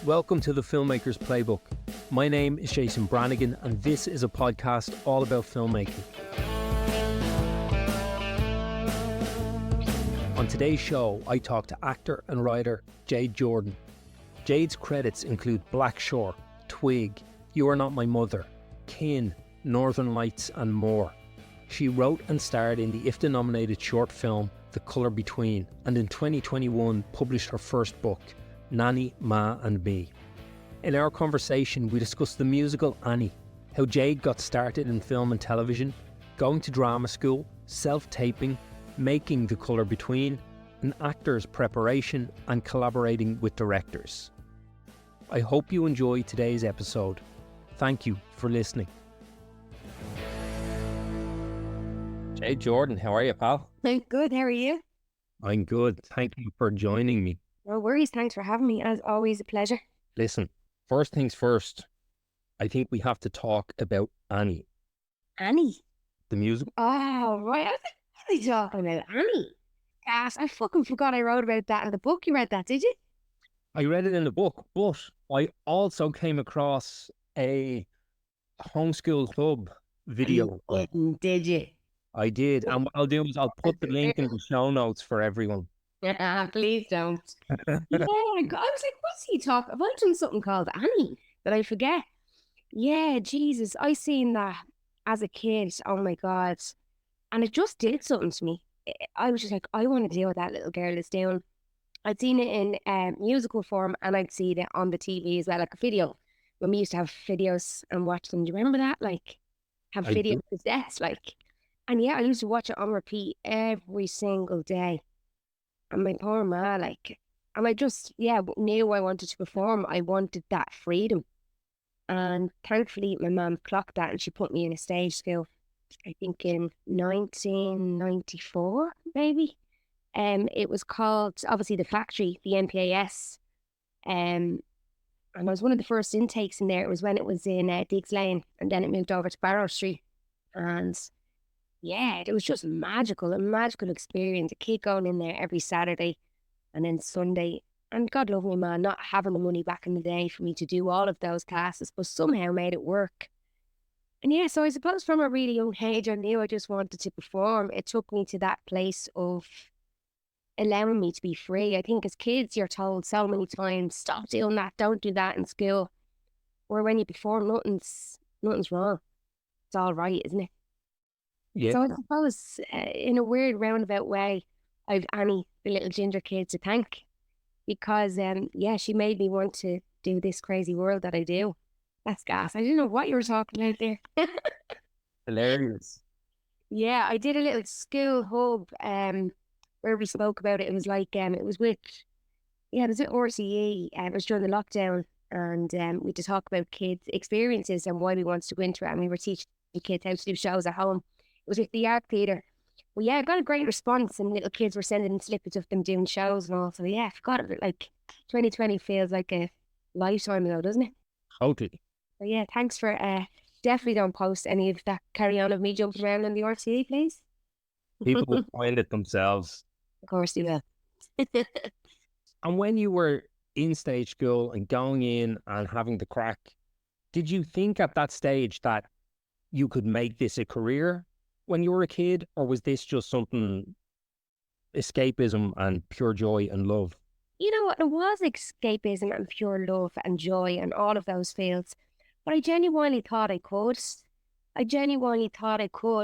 Welcome to the Filmmaker's Playbook. My name is Jason Branagan, and this is a podcast all about filmmaking. On today's show, I talk to actor and writer Jade Jordan. Jade's credits include Blackshore, TWIG, You Are Not My Mother, Kin, Northern Lights, and more. She wrote and starred in the IFTA-nominated short film The Colour Between, and in 2021 published her first book, Nanny, Ma and Me. In our conversation, we discussed the musical Annie, how Jade got started in film and television, going to drama school, self-taping, making The Colour Between, an actor's preparation and collaborating with directors. I hope you enjoy today's episode. Thank you for listening. Jade Jordan, how are you, pal? I'm good, how are you? I'm good. Thank you for joining me. No worries, thanks for having me. As always, a pleasure. Listen, first things first, I think we have to talk about Annie. Annie? The musical? Oh, right. I was like, what are you talking about? Annie? Gosh, I fucking forgot I wrote about that in the book. You read that, did you? I read it in the book, but I also came across a homeschool club video. Did you? I did. And what I'll do is I'll put the link in the show notes for everyone. Please don't. Yeah, I was like, what's he talking about? I've done something called Annie that I forget. Yeah, Jesus, I seen that as a kid. Oh my God. And it just did something to me. I was just like, I want to do what that little girl is doing. I'd seen it in musical form, and I'd seen it on the TV as well, like a video. When we used to have videos and watch them. Do you remember that? Like, have video cassettes, like. And yeah, I used to watch it on repeat every single day. And my poor ma, like, and I just, knew I wanted to perform. I wanted that freedom. And thankfully, my mum clocked that and she put me in a stage school, I think in 1994, maybe. It was called, obviously, The Factory, the MPAS. And I was one of the first intakes in there. It was when it was in Diggs Lane, and then it moved over to Barrow Street. And yeah, it was just magical, a magical experience. A kid going in there every Saturday and then Sunday. And God love me, man, not having the money back in the day for me to do all of those classes, but somehow made it work. And yeah, so I suppose from a really young age, I knew I just wanted to perform. It took me to that place of allowing me to be free. I think as kids, you're told so many times, stop doing that, don't do that in school. Or when you perform, nothing's wrong. It's all right, isn't it? Yeah. So I suppose, in a weird roundabout way, I've Annie, the little ginger kid, to thank, because she made me want to do this crazy world that I do. That's gas. I didn't know what you were talking about there. Hilarious. Yeah, I did a little school hub where we spoke about it. It was like it was with RCE. It was during the lockdown, and we had to talk about kids' experiences and why we wanted to go into it, and we were teaching kids how to do shows at home. It was with the art theatre. Well, yeah, I got a great response, and little kids were sending in snippets of them doing shows and all. So yeah, I forgot it. Like 2020 feels like a lifetime ago, doesn't it? Totally. So yeah, thanks for definitely don't post any of that carry on of me jumping around in the RTE, please. People will find it themselves. Of course you will. And when you were in stage school and going in and having the crack, did you think at that stage that you could make this a career when you were a kid, or was this just something escapism and pure joy and love? You know what? It was escapism and pure love and joy and all of those fields. But I genuinely thought I could.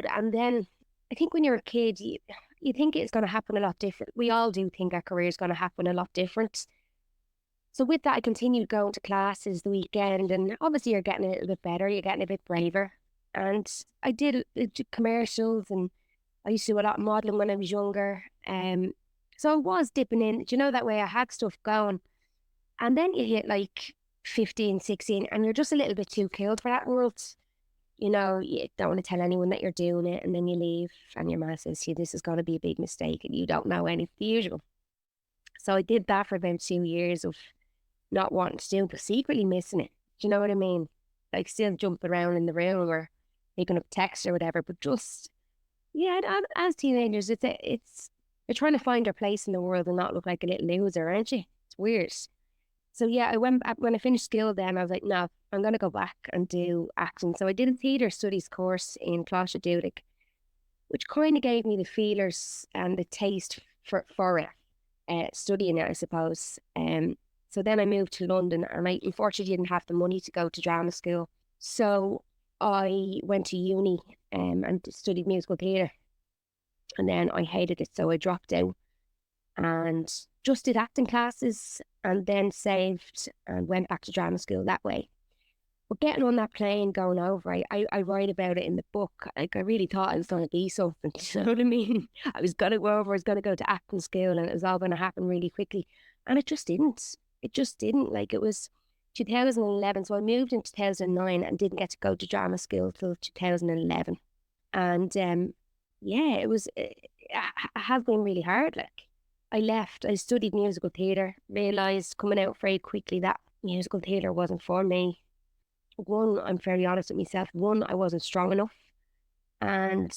And then I think when you're a kid, you think it's going to happen a lot different. We all do think our career is going to happen a lot different. So with that, I continued going to classes the weekend, and obviously you're getting a little bit better, you're getting a bit braver. And I did commercials, and I used to do a lot of modelling when I was younger. So I was dipping in, do you know, that way I had stuff going. And then you hit like 15, 16, and you're just a little bit too killed for that world. You know, you don't want to tell anyone that you're doing it, and then you leave, and your mum says to you, this is going to be a big mistake, and you don't know anything, the usual. So I did that for about 2 years of not wanting to do, but secretly missing it. Do you know what I mean? Like still jumping around in the room or making up text or whatever, but just, yeah, as teenagers, it's you're trying to find your place in the world and not look like a little loser, aren't you? It's weird. So yeah, when I finished school then I was like, no, I'm going to go back and do acting. So I did a theatre studies course in TWIG, which kind of gave me the feelers and the taste for it, studying it, I suppose. So then I moved to London and I unfortunately didn't have the money to go to drama school. So I went to uni and studied musical theatre. And then I hated it, so I dropped out and just did acting classes and then saved and went back to drama school that way. But getting on that plane, going over, I write about it in the book. Like, I really thought I was going to be something. You know what I mean? I was going to go over, I was going to go to acting school and it was all going to happen really quickly. And it just didn't. It just didn't. Like, it was 2011. So I moved in 2009 and didn't get to go to drama school till 2011. And yeah, it has been really hard. Like, I left, I studied musical theatre, realised coming out very quickly that musical theatre wasn't for me. One, I'm fairly honest with myself. One, I wasn't strong enough. And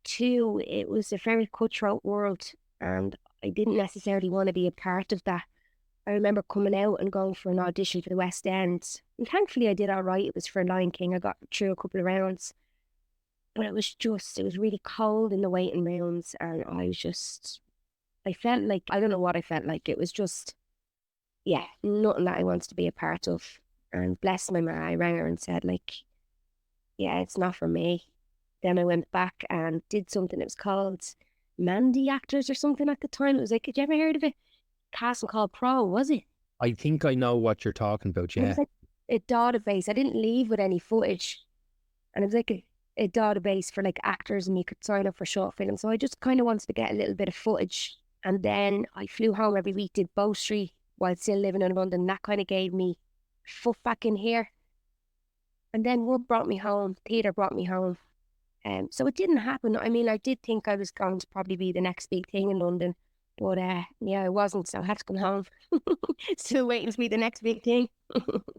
two, it was a very cutthroat world and I didn't necessarily want to be a part of that. I remember coming out and going for an audition for the West End. And thankfully I did all right. It was for Lion King. I got through a couple of rounds. But it was really cold in the waiting rooms and I felt like, I don't know what I felt like. It was just, yeah, nothing that I wanted to be a part of. And bless my ma, I rang her and said, like, yeah, it's not for me. Then I went back and did something. It was called Mandy Actors or something at the time. It was like, had you ever heard of it? Casting called Pro, was it? I think I know what you're talking about, It yeah. was like a database. I didn't leave with any footage. And it was like a database for like actors and you could sign up for short films. So I just kind of wanted to get a little bit of footage. And then I flew home every week, did Bow Street while still living in London. That kind of gave me foot back in here. And then work brought me home, theatre brought me home. So it didn't happen. I mean, I did think I was going to probably be the next big thing in London, but yeah, I wasn't. So I had to come home. Still waiting to be the next big thing.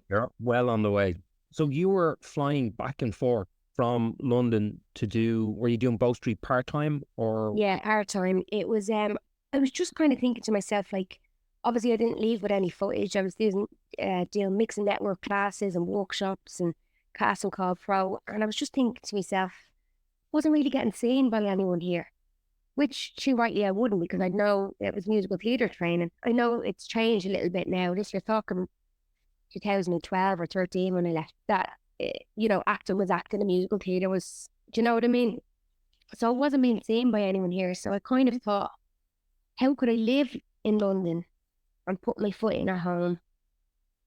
You're well on the way. So you were flying back and forth from London were you doing Bow Street part-time or? Yeah, part-time. It was, I was just kind of thinking to myself, like, obviously I didn't leave with any footage. I was doing mix and network classes and workshops and casting call pro. And I was just thinking to myself, wasn't really getting seen by anyone here. Which, too rightly, I wouldn't, because I know it was musical theatre training. I know it's changed a little bit now. This, you're talking 2012 or 13 when I left that, acting was acting, the musical theatre was, do you know what I mean? So I wasn't being seen by anyone here. So I kind of thought, how could I live in London and put my foot in at home?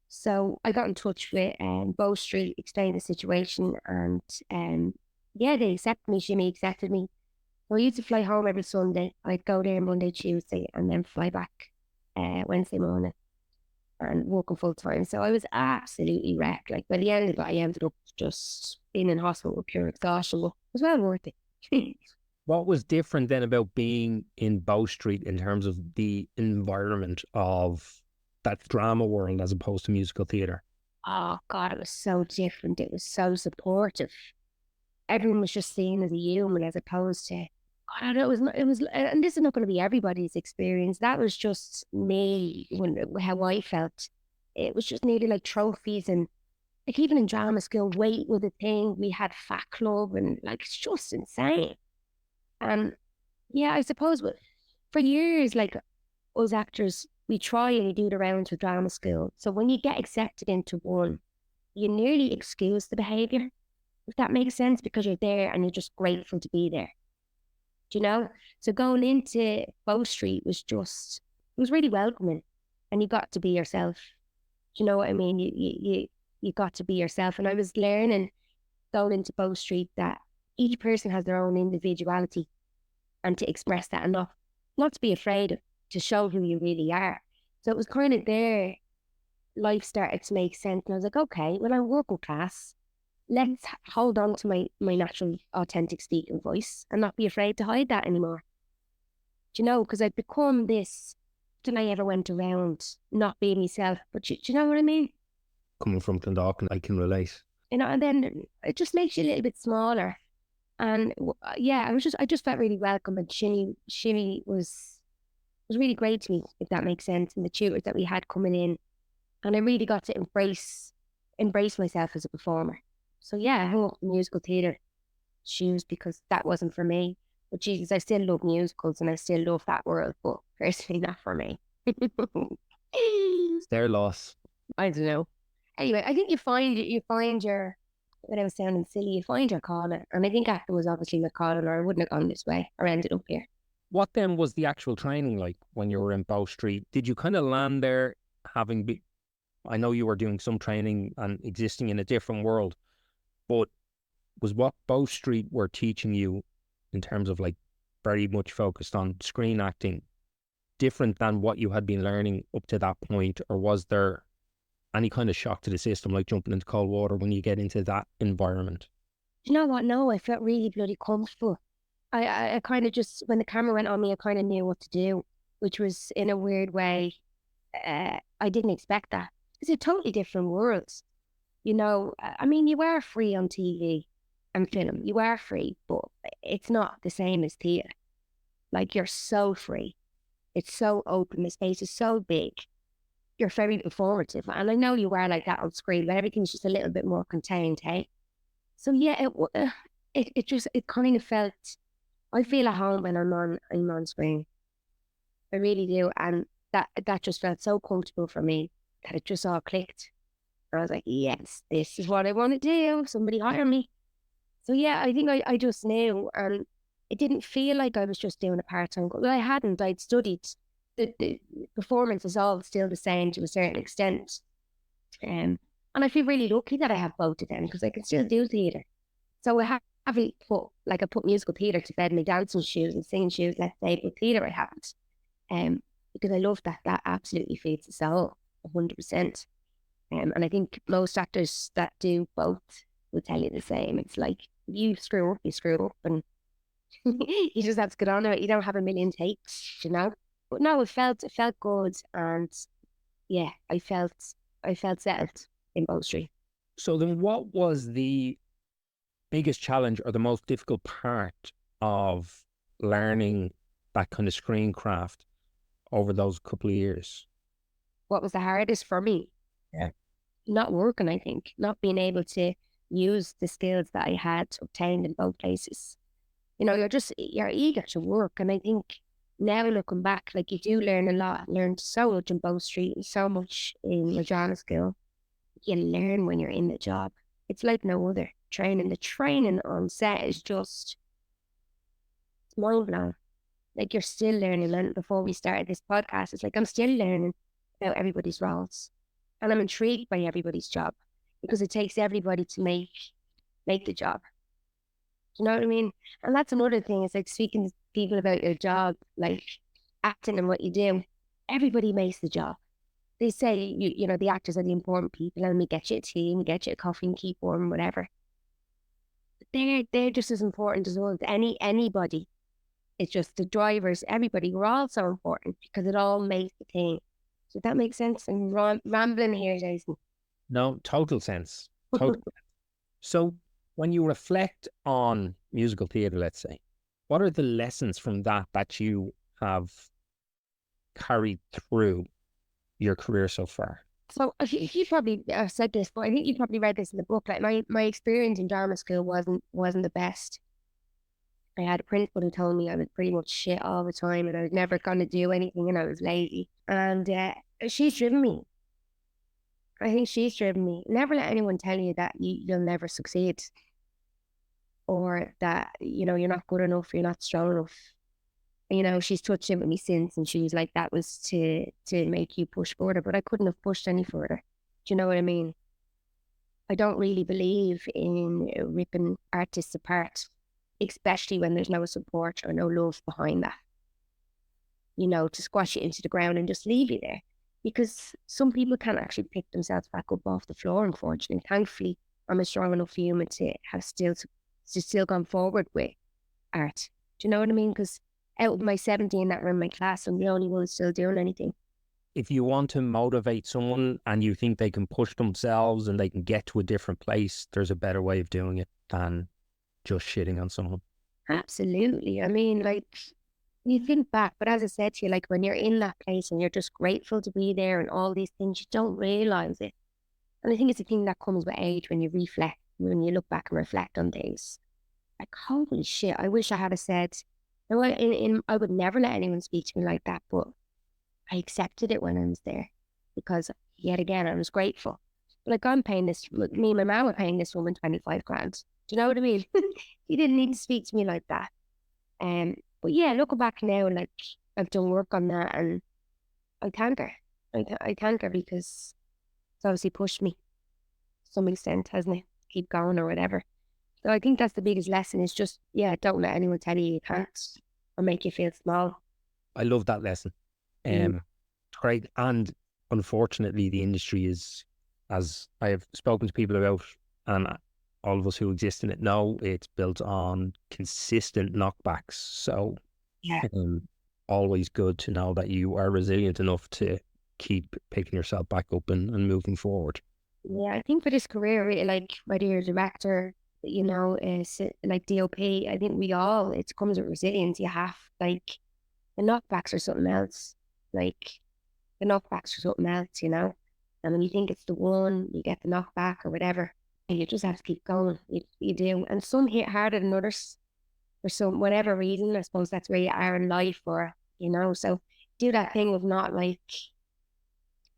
So I got in touch with Bow Street, explained the situation, and yeah, they accepted me. Jimmy accepted me. So I used to fly home every Sunday. I'd go there Monday, Tuesday, and then fly back Wednesday morning and working full time. So I was absolutely wrecked. Like, by the end of it, I ended up just being in hospital with pure exhaustion. But it was well worth it. What was different then about being in Bow Street in terms of the environment of that drama world as opposed to musical theatre? Oh God, it was so different. It was so supportive. Everyone was just seen as a human as opposed to, God, I know it was, and this is not going to be everybody's experience. That was just me, how I felt. It was just nearly like trophies, and like even in drama school, weight was a thing. We had fat club, and like, it's just insane. And yeah, I suppose for years, like, us actors, we try and do the rounds with drama school. So when you get accepted into one, you nearly excuse the behaviour, if that makes sense, because you're there and you're just grateful to be there. Do you know? So going into Bow Street it was really welcoming, and you got to be yourself. Do you know what I mean? You got to be yourself. And I was learning going into Bow Street that each person has their own individuality, and to express that, and not to be afraid to show who you really are. So it was kind of there, life started to make sense. And I was like, okay, when I'm working class, let's hold on to my natural, authentic speaking voice and not be afraid to hide that anymore. Do you know? Because I'd become this, then I ever went around not being myself. But do you know what I mean? Coming from Clondalkin, I can relate. You know, and then it just makes you a little bit smaller. And yeah, I just felt really welcome. And Shimmy was really great to me, if that makes sense. And the tutors that we had coming in, And I really got to embrace myself as a performer. So yeah, I hung up musical theatre shoes because that wasn't for me. But Jesus, I still love musicals and I still love that world, but personally not for me. It's their loss. I don't know. Anyway, I think you find your, when I was sounding silly, you find your calling. And I think acting was obviously my calling, or I wouldn't have gone this way or ended up here. What then was the actual training like when you were in Bow Street? Did you kind of land there I know you were doing some training and existing in a different world, but was what Bow Street were teaching you in terms of like very much focused on screen acting different than what you had been learning up to that point? Or was there any kind of shock to the system, like jumping into cold water when you get into that environment? You know what? No, I felt really bloody comfortable. I kind of just, when the camera went on me, I kind of knew what to do, which was in a weird way. I didn't expect that. It's a totally different world. You know, I mean, you are free on TV and film. You are free, but it's not the same as theatre. Like, you're so free. It's so open. The space is so big. You're very informative. And I know you are like that on screen, but everything's just a little bit more contained, hey? So yeah, it kind of felt, I feel at home when I'm on screen. I really do. And that just felt so comfortable for me that it just all clicked. And I was like, yes, this is what I want to do. Somebody hire me. So yeah, I think I just knew. And it didn't feel like I was just doing a part-time. Well, I hadn't. I'd studied. The performance is all still the same to a certain extent. And I feel really lucky that I have both of them because I can still do theatre. So I haven't I put musical theatre to bed in my dancing shoes and singing shoes, let's say, but theatre I haven't. Because I love that. That absolutely feeds the soul, 100%. And I think most actors that do both will tell you the same. It's like, you screw up, and you just have to get on it. You don't have a million takes, you know? But no, it felt good. And yeah, I felt settled in Bow Street. So then what was the biggest challenge or the most difficult part of learning that kind of screen craft over those couple of years? What was the hardest for me? Yeah. Not working, I think. Not being able to use the skills that I had obtained in both places. You know, you're eager to work. And I think now looking back, like, you do learn a lot. I learned so much in Bow Street and so much in my drama school. You learn when you're in the job. It's like no other training. The training on set is just, it's mind blowing. Like, you're still learning. And before we started this podcast, it's like I'm still learning about everybody's roles. And I'm intrigued by everybody's job because it takes everybody to make the job. You know what I mean? And that's another thing. It's like speaking to people about your job, like acting and what you do. Everybody makes the job. They say, you know, the actors are the important people, and we get you a tea, we get you a coffee and keep warm, whatever. But they're just as important as well as anybody. It's just the drivers, everybody. We're all so important because it all makes the thing. Does that make sense? I'm rambling here, Jason. No, total sense. Total. So when you reflect on musical theatre, let's say, what are the lessons from that you have carried through your career so far? So you probably said this, but I think you probably read this in the book. Like, my experience in drama school wasn't the best. I had a principal who told me I was pretty much shit all the time and I was never going to do anything and I was lazy. And she's driven me. I think she's driven me. Never let anyone tell you that you'll never succeed, or that, you know, you're not good enough, you're not strong enough. You know, she's touched it with me since, and she was like, that was to make you push further, but I couldn't have pushed any further. Do you know what I mean? I don't really believe in ripping artists apart, especially when there's no support or no love behind that. You know, to squash it into the ground and just leave you there. Because some people can't actually pick themselves back up off the floor, unfortunately. Thankfully, I'm a strong enough human to have still gone forward with art. Do you know what I mean? Because out of my 17 that were in my class, I'm the only one still doing anything. If you want to motivate someone and you think they can push themselves and they can get to a different place, there's a better way of doing it than just shitting on someone. Absolutely. I mean, like, You think back, but as I said to you, like when you're in that place and you're just grateful to be there and all these things, you don't realize it. And I think it's a thing that comes with age when you reflect, when you look back and reflect on things. Like, holy shit, I wish I had said, no, I would never let anyone speak to me like that, but I accepted it when I was there because yet again, I was grateful. But like, I'm paying this, me and my mom were paying this woman 25 grand. Do you know what I mean? He didn't need to speak to me like that. But yeah, looking back now, like I've done work on that and I thank her. I thank her because it's obviously pushed me to some extent, hasn't it? Keep going or whatever. So I think that's the biggest lesson is just, yeah, don't let anyone tell you you can't or make you feel small. I love that lesson. Mm. It's great. And unfortunately, the industry is, as I have spoken to people about, and all of us who exist in it know, it's built on consistent knockbacks. So Yeah. always good to know that you are resilient enough to keep picking yourself back up and moving forward. Yeah, I think for this career, really, like whether you're a director, is like DOP, I think it comes with resilience. You have, like, the knockbacks or something else. Like, the knockbacks or something else, And when you think it's the one, you get the knockback or whatever, and you just have to keep going. You do. And some hit harder than others for some, whatever reason. I suppose that's where you are in life so do that thing of not like,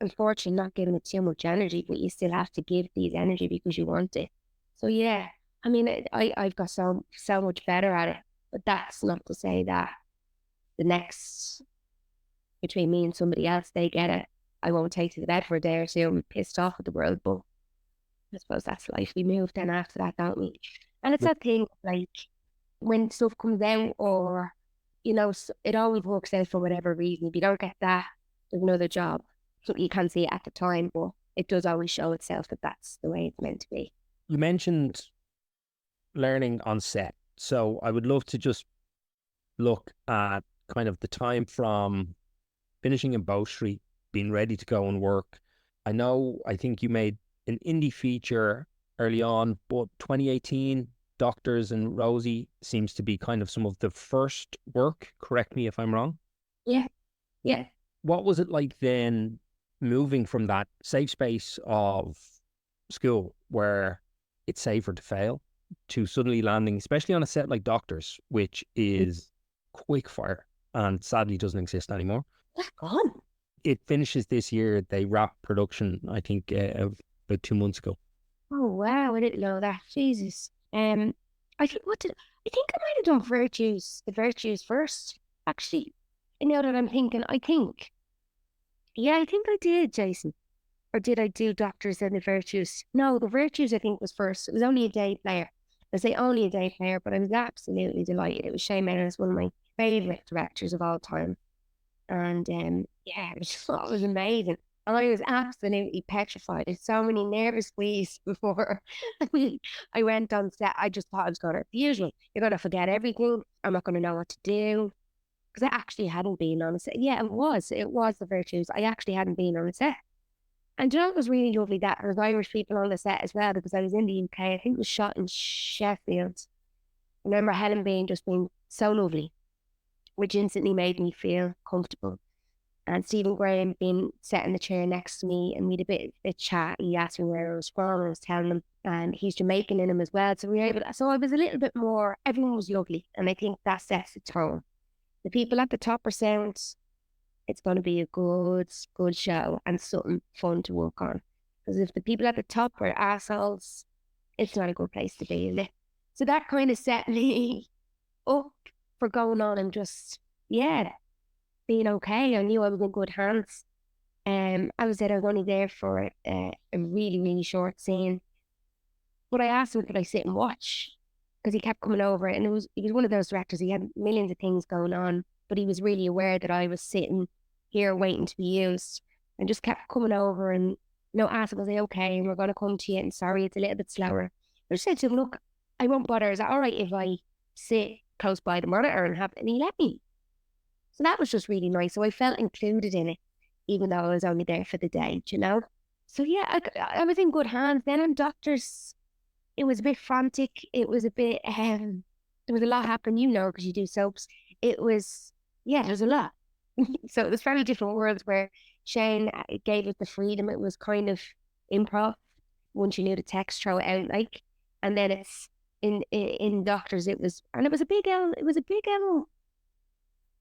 unfortunately, not giving it too much energy, but you still have to give these energy because you want it. So yeah, I mean, I've got so much better at it, but that's not to say that the next between me and somebody else, they get it. I won't take to the bed for a day or two. I'm pissed off at the world, but I suppose that's life. We move then after that, don't we? And it's that thing like when stuff comes out, or it always works out for whatever reason. If you don't get that, there's another job. So you can't see it at the time, but it does always show itself that that's the way it's meant to be. You mentioned learning on set. So I would love to just look at kind of the time from finishing in Bow Street, being ready to go and work. I think you made an indie feature early on, but 2018, Doctors and Rosie seems to be kind of some of the first work. Correct me if I'm wrong. Yeah. Yeah. What was it like then, moving from that safe space of school where it's safer to fail to suddenly landing, especially on a set like Doctors, which is quick fire and sadly doesn't exist anymore? That's gone. It finishes this year. They wrapped production, I think, about 2 months ago. Oh wow, I didn't know that. Jesus. I think I think I might have done the virtues first. Actually, now that I'm thinking, I think I did, Jason. Or did I do Doctors and the Virtues? No, the Virtues I think was first. It was only a day player. I say only a day player, but I was absolutely delighted. It was Shane Meadows, one of my favorite directors of all time. And yeah, it was amazing. And I was absolutely petrified. There's so many nervous squeezes before I went on set. I just thought I was going to, the usual, you're going to forget everything. I'm not going to know what to do. Because I actually hadn't been on a set. Yeah, it was the Virtues. I actually hadn't been on a set. And you know, it was really lovely that there was Irish people on the set as well, because I was in the UK. I think it was shot in Sheffield. I remember Helen being so lovely, which instantly made me feel comfortable. And Stephen Graham being sat in the chair next to me, and we had a bit chat. He asked me where I was from, I was telling him, and he's Jamaican in him as well. So so I was a little bit more, everyone was lovely. And I think that sets the tone. The people at the top are sound. It's going to be a good show and something fun to work on. Because if the people at the top are assholes, it's not a good place to be, is it? So that kind of set me up for going on and just, being okay. I knew I was in good hands. I was only there for a really, really short scene. But I asked him, could I sit and watch? Because he kept coming over, and he was one of those directors. He had millions of things going on, but he was really aware that I was sitting here waiting to be used, and just kept coming over and asking, was I okay? And we're going to come to you, and sorry, it's a little bit slower. I just said to him, look, I won't bother. Is that all right if I sit close by the monitor and he let me? So that was just really nice. So I felt included in it, even though I was only there for the day, So yeah, I was in good hands. Then on Doctors, it was a bit frantic. It was a bit, there was a lot happening, because you do soaps. It was yeah, there's a lot. So there's very different worlds where Shane gave it the freedom. It was kind of improv. Once you knew the text, throw it out like, and then it's in Doctors. It was, and it was a big L. It was a big L.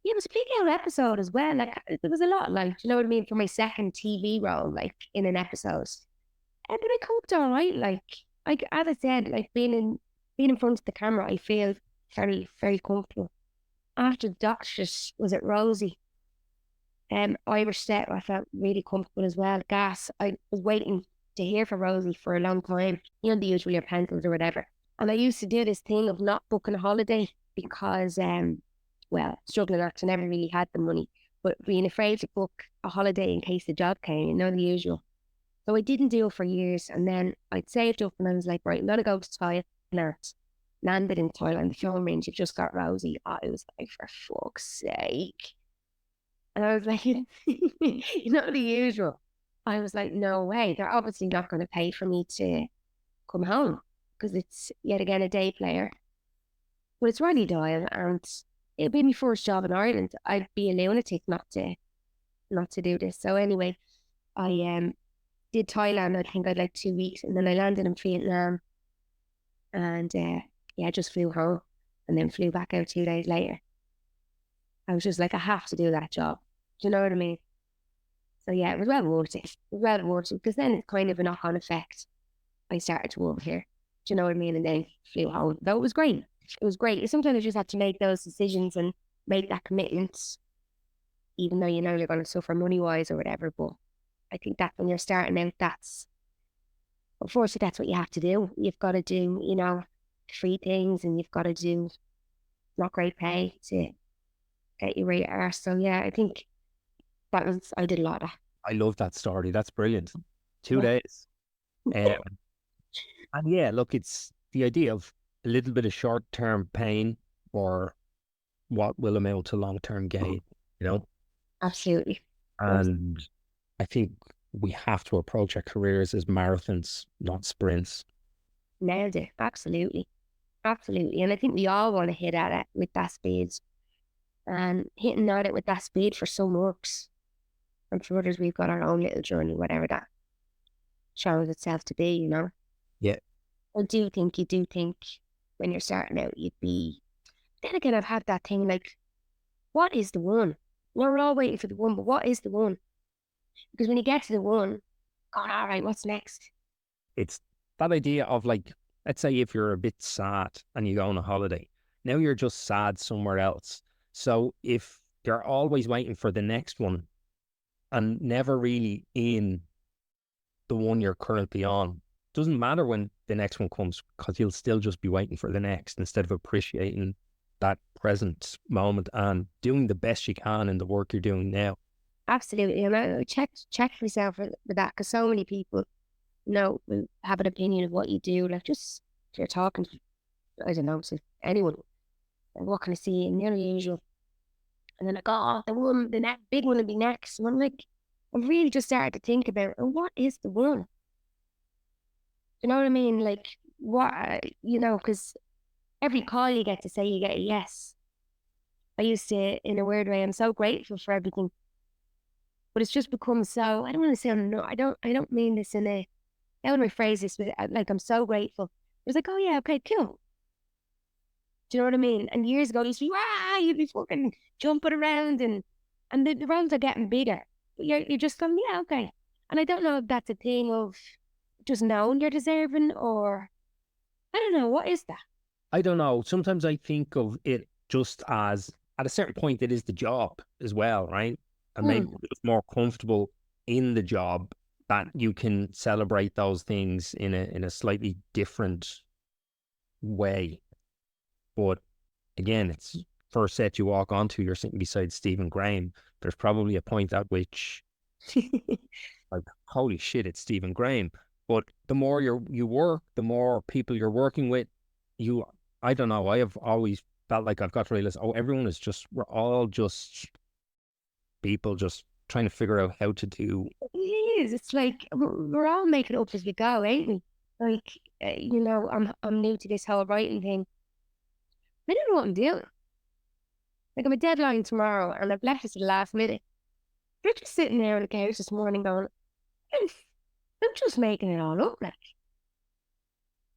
Yeah, it was a big L episode as well. Like there was a lot. Like, you know what I mean? For my second TV role, like in an episode, and then I coped all right. Like as I said, like being in front of the camera, I feel very comfortable. After Doctors, was it Rosie? Irish Set, I felt really comfortable as well. Gas, I was waiting to hear from Rosie for a long time, you know, the usual your pencils or whatever. And I used to do this thing of not booking a holiday because, well, struggling acts, I never really had the money, but being afraid to book a holiday in case the job came, you know, the usual. So I didn't do it for years. And then I'd saved up and I was like, right, I'm going to go to Thailand. Landed in Thailand, the film range, you've just got Rosie. I was like, for fuck's sake. And I was like, you know, the usual. I was like, no way. They're obviously not going to pay for me to come home because it's yet again a day player. But it's Ronnie Doyle and it'll be my first job in Ireland. I'd be a lunatic not to do this. So anyway, I did Thailand. I think I'd like 2 weeks, and then I landed in Vietnam, and yeah, just flew home, and then flew back out 2 days later. I was just like, I have to do that job. Do you know what I mean? So yeah, it was well worth it. It was well worth it because then it's kind of a knock-on effect. I started to work here. Do you know what I mean? And then flew home. Though it was great. It was great. Sometimes you just have to make those decisions and make that commitment, even though you know you're going to suffer money-wise or whatever. But I think that when you're starting out, unfortunately, that's what you have to do. You've got to do, you know, free things, and you've got to do not great pay to get you where you are. So yeah, I think I did a lot of that. I love that story. That's brilliant. 2 Yeah. days. And yeah, look, it's the idea of a little bit of short-term pain or what will amount to long-term gain, you know? Absolutely. And I think we have to approach our careers as marathons, not sprints. Nailed it. Absolutely. Absolutely. And I think we all want to hit at it with that speed. And hitting at it with that speed for some works. And for others, we've got our own little journey, whatever that shows itself to be, you know? Yeah. I do think when you're starting out, you'd be... Then again, I've had that thing like, what is the one? You know, we're all waiting for the one, but what is the one? Because when you get to the one, going, all right, what's next? It's that idea of like, let's say if you're a bit sad and you go on a holiday, now you're just sad somewhere else. So if you're always waiting for the next one and never really in the one you're currently on, doesn't matter when the next one comes because you'll still just be waiting for the next instead of appreciating that present moment and doing the best you can in the work you're doing now. Absolutely. And I check myself with that because so many people, you know, will have an opinion of what you do. Like just if you're talking, I don't know, to anyone, what can I see? And you're the usual. And then I go, oh, the next big one will be next. And I'm like, I've really just started to think about, what is the one? You know what I mean? Like, what, you know, because every call you get to say you get a yes. I used to, in a weird way, I'm so grateful for everything. But it's just become so, I don't want to say, no, I don't mean this in a, how would I phrase this? With, like, I'm so grateful. It was like, oh yeah, okay, cool. Do you know what I mean? And years ago, you'd be fucking jumping around and the rounds are getting bigger. But you're just going, yeah, okay. And I don't know if that's a thing of just knowing you're deserving or, I don't know, what is that? I don't know. Sometimes I think of it just as, at a certain point, it is the job as well, right? And maybe it's more comfortable in the job that you can celebrate those things in a slightly different way. But again, it's first set you walk onto, you're sitting beside Stephen Graham. There's probably a point at which, like, holy shit, it's Stephen Graham. But the more you work, the more people you're working with, I don't know, I have always felt like I've got to realize, we're all just people just trying to figure out how to do. It is. It's like, we're all making it up as we go, ain't we? Like, you know, I'm new to this whole writing thing. I don't know what I'm doing. Like, I'm a deadline tomorrow and I've left it to the last minute. They're just sitting there on the couch this morning going, I'm, I'm just making it all up.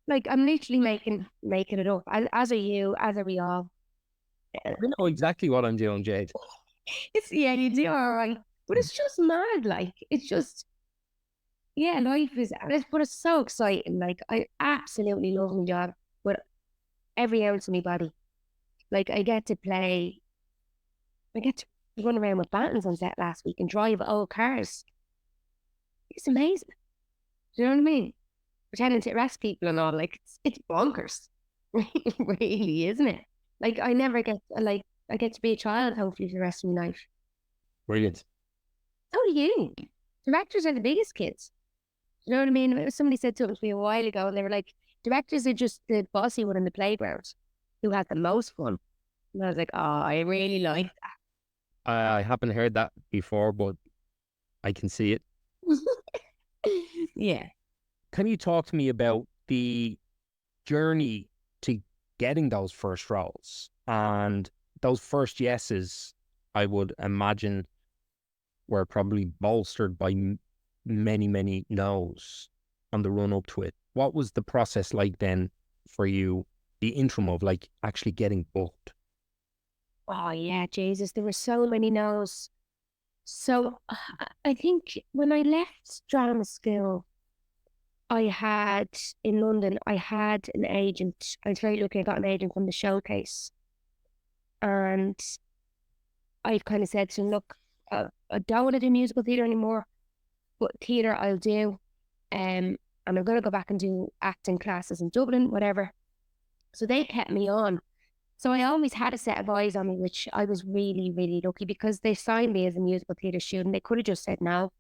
Like I'm literally making it up. As are you, as are we all. I know exactly what I'm doing, Jade. It's, yeah, you do all right. But it's just mad. Like, it's just, yeah, life is, but it's so exciting. Like, I absolutely love my job with every ounce of my body. Like, I get to run around with buttons on set last week and drive old cars. It's amazing. Do you know what I mean? Pretending to arrest people and all, like, it's bonkers. Really, isn't it? Like, I never get, like, I get to be a child, hopefully, for the rest of my life. Brilliant. So do you. Directors are the biggest kids. You know what I mean? Somebody said to me a while ago, and they were like, directors are just the bossy one in the playground who has the most fun. And I was like, oh, I really like that. I haven't heard that before, but I can see it. Yeah. Can you talk to me about the journey to getting those first roles and those first yeses? I would imagine were probably bolstered by many, many no's on the run up to it. What was the process like then for you, the interim of like actually getting booked? Oh, yeah, Jesus. There were so many no's. So I think when I left drama school, in London, I had an agent. I was very lucky. I got an agent from the Showcase. And I kind of said to him, look, I don't want to do musical theatre anymore, but theatre I'll do. And I'm going to go back and do acting classes in Dublin, whatever. So they kept me on. So I always had a set of eyes on me, which I was really, really lucky because they signed me as a musical theatre student. They could have just said no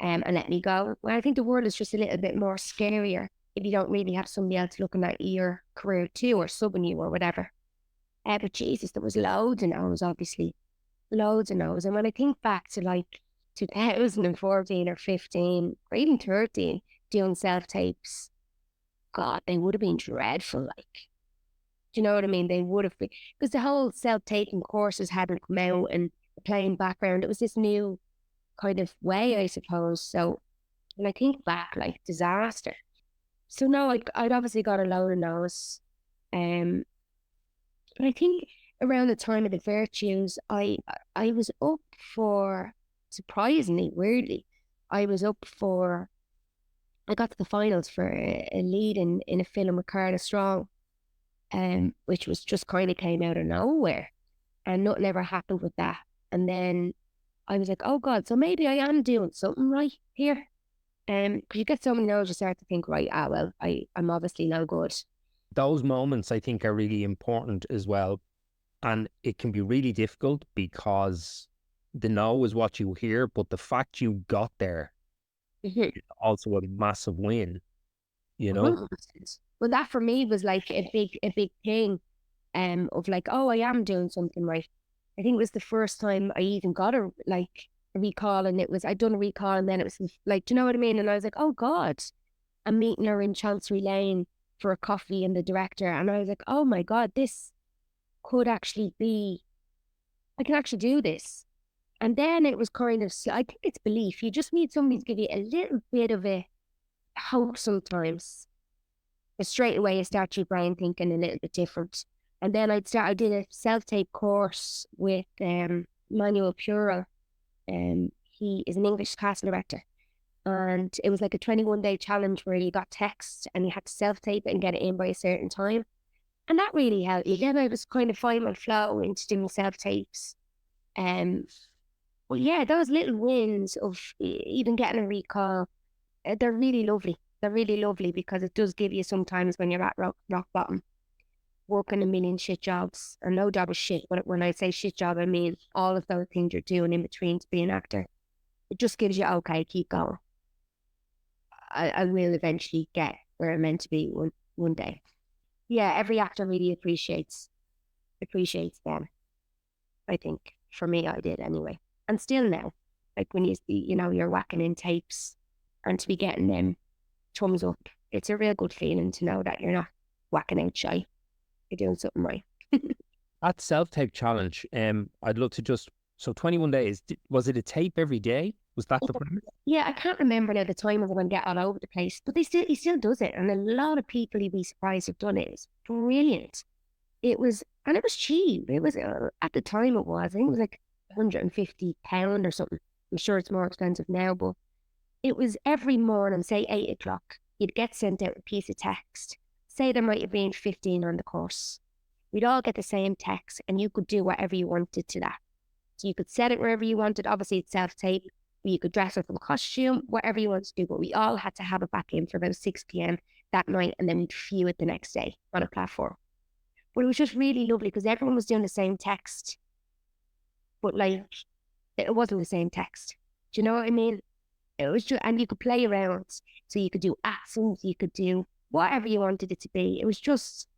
and let me go. Well, I think the world is just a little bit more scarier if you don't really have somebody else looking at your career too or subbing you or whatever. But Jesus, there was loads of no's, obviously. Loads of no's. And when I think back to like 2014 or 15 or even 13, doing self-tapes, God, they would have been dreadful. Like, do you know what I mean? They would have been, because the whole self-taping courses hadn't come out and playing background. It was this new kind of way, I suppose. So when I think back, like disaster. So no, I'd obviously got a load of no's. But I think around the time of the Virtues, I was up for, surprisingly, weirdly, I was up for, I got to the finals for a lead in a film with Carla Strong, which was just kind of came out of nowhere, and nothing ever happened with that. And then I was like, oh God, so maybe I am doing something right here. Because you get so many no's, you start to think, right, well, I'm obviously no good. Those moments I think are really important as well. And it can be really difficult because the no is what you hear, but the fact you got there is also a massive win, you know? 100%. Well, that for me was like a big thing of like, oh, I am doing something right. I think it was the first time I even got a recall, and it was, I'd done a recall and then it was like, do you know what I mean? And I was like, oh God, I'm meeting her in Chancery Lane for a coffee and the director. And I was like, oh my God, this could actually be, I can actually do this. And then it was kind of, I think it's belief. You just need somebody to give you a little bit of a hope sometimes. But straight away, you start your brain thinking a little bit different. And then I did a self-tape course with Manuel Puro. He is an English casting director. And it was like a 21-day challenge where you got text and you had to self-tape it and get it in by a certain time. And that really helped me. Then I was kind of finding my flow into doing self-tapes. Well, yeah, those little wins of even getting a recall, they're really lovely. They're really lovely because it does give you sometimes when you're at rock bottom, working a million shit jobs, and no job is shit. But when I say shit job, I mean all of those things you're doing in between to be an actor. It just gives you, okay, keep going. I will eventually get where I'm meant to be one day. Yeah, every actor really appreciates them. I think for me, I did anyway, and still now. Like when you're whacking in tapes and to be getting them thumbs up, it's a real good feeling to know that you're not whacking out shy. You're doing something right. That self-tape challenge, I'd love to just, so 21 days, was it a tape every day? Was that the premise? Yeah, I can't remember now the time of when get all over the place, but he still does it. And a lot of people you'd be surprised have done it. It's brilliant. And it was cheap. It was, at the time it was, I think it was like £150 or something. I'm sure it's more expensive now, but it was every morning, say 8 o'clock, you'd get sent out a piece of text. Say there might have been 15 on the course. We'd all get the same text and you could do whatever you wanted to that. So you could set it wherever you wanted. Obviously, it's self-tape. You could dress up in costume, whatever you want to do. But we all had to have it back in for about 6 p.m. that night, and then we'd view it the next day on a platform. But it was just really lovely because everyone was doing the same text, but like it wasn't the same text. Do you know what I mean? It was just, and you could play around. So you could do accents, you could do whatever you wanted it to be. It was just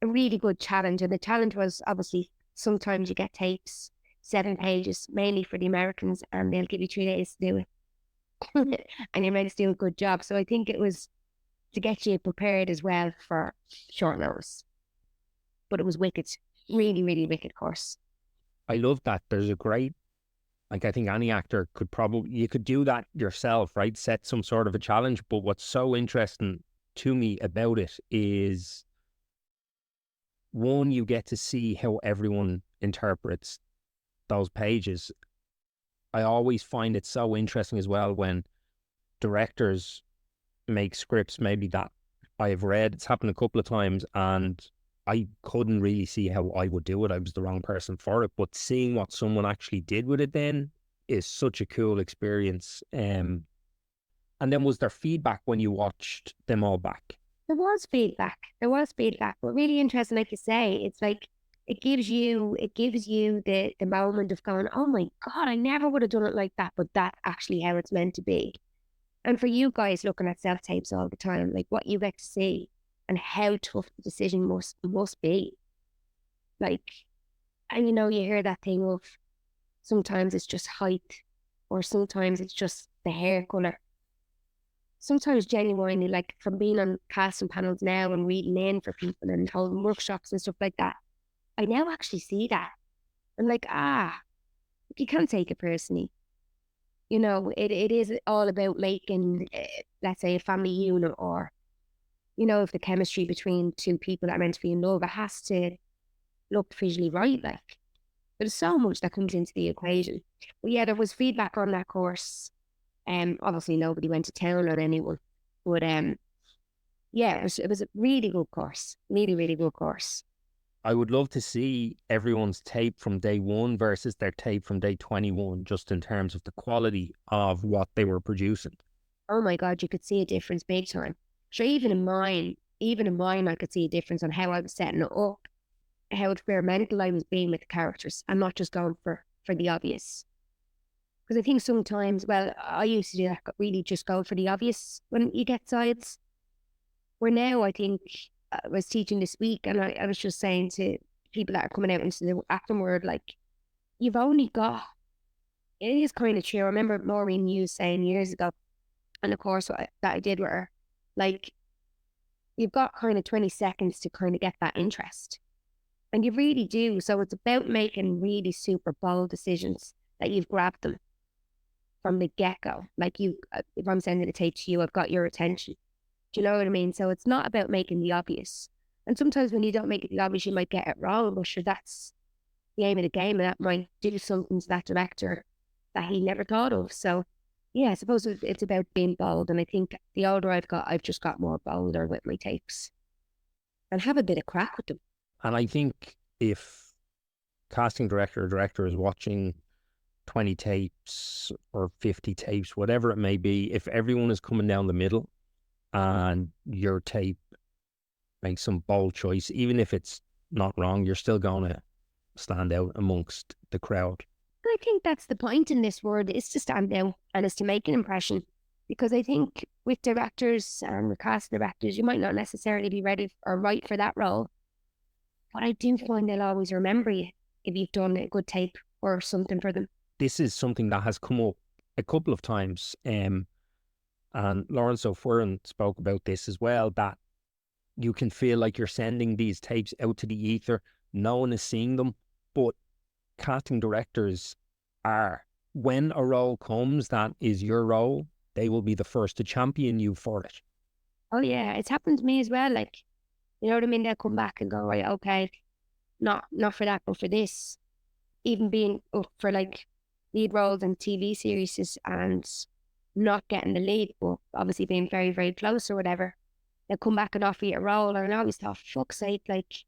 a really good challenge. And the challenge was obviously sometimes you get tapes, 7 pages, mainly for the Americans, and they'll give you 3 days to do it. And you're meant to do a good job. So I think it was to get you prepared as well for short notice. But it was wicked, really, really wicked course. I love that. There's a great, like, I think any actor could probably, you could do that yourself, right? Set some sort of a challenge. But what's so interesting to me about it is, one, you get to see how everyone interprets those pages. I always find it so interesting as well when directors make scripts maybe that I've read. It's happened a couple of times and I couldn't really see how I would do it. I was the wrong person for it. But seeing what someone actually did with it then is such a cool experience. And then was there feedback when you watched them all back? There was feedback. But really interesting, like you say, it's like it gives you the moment of going, oh my God, I never would have done it like that, but that's actually how it's meant to be. And for you guys looking at self-tapes all the time, like what you get to see and how tough the decision must be. Like, and you know, you hear that thing of sometimes it's just height or sometimes it's just the hair colour. Sometimes genuinely, like from being on casting panels now and reading in for people and holding workshops and stuff like that, I now actually see that. I'm like, you can't take it personally. You know, it is all about making, let's say, a family unit, or, you know, if the chemistry between two people that are meant to be in love, it has to look visually right. Like, there's so much that comes into the equation. But yeah, there was feedback on that course. Obviously nobody went to town on anyone, but yeah, it was a really good course, really, really good course. I would love to see everyone's tape from day one versus their tape from day 21, just in terms of the quality of what they were producing. Oh my God, you could see a difference big time. Sure, even in mine, I could see a difference on how I was setting it up, how experimental I was being with the characters, and not just going for the obvious. Because I think sometimes, well, I used to do that, really just go for the obvious when you get sides. Where now, I think, I was teaching this week and I was just saying to people that are coming out into the acting world, like, you've only got, it is kind of true. I remember Maureen Hughes saying years ago, and of course that I did with her, like, you've got kind of 20 seconds to kind of get that interest. And you really do. So it's about making really super bold decisions that you've grabbed them from the get-go. Like, if I'm sending a tape to you, I've got your attention. Do you know what I mean? So it's not about making the obvious. And sometimes when you don't make it the obvious, you might get it wrong, but sure, that's the aim of the game, and that might do something to that director that he never thought of. So yeah, I suppose it's about being bold. And I think the older I've just got more bolder with my tapes and have a bit of crack with them. And I think if casting director or director is watching 20 tapes or 50 tapes, whatever it may be, if everyone is coming down the middle and your tape makes some bold choice, even if it's not wrong, you're still going to stand out amongst the crowd. I think that's the point in this world, is to stand out and is to make an impression. Because I think with directors and with cast directors, you might not necessarily be ready or right for that role, but I do find they'll always remember you if you've done a good tape or something for them. This is something that has come up a couple of times, and Lawrence O'Furin spoke about this as well, that you can feel like you're sending these tapes out to the ether no one is seeing them, but casting directors are. When a role comes that is your role, they will be the first to champion you for it. Oh yeah, it's happened to me as well. Like, you know what I mean? They'll come back and go, right, okay, not for that, but for this. Even being up for like lead roles in TV series and not getting the lead, but obviously being very, very close or whatever. They'll come back and offer you a role. And I always thought, fuck's sake, like,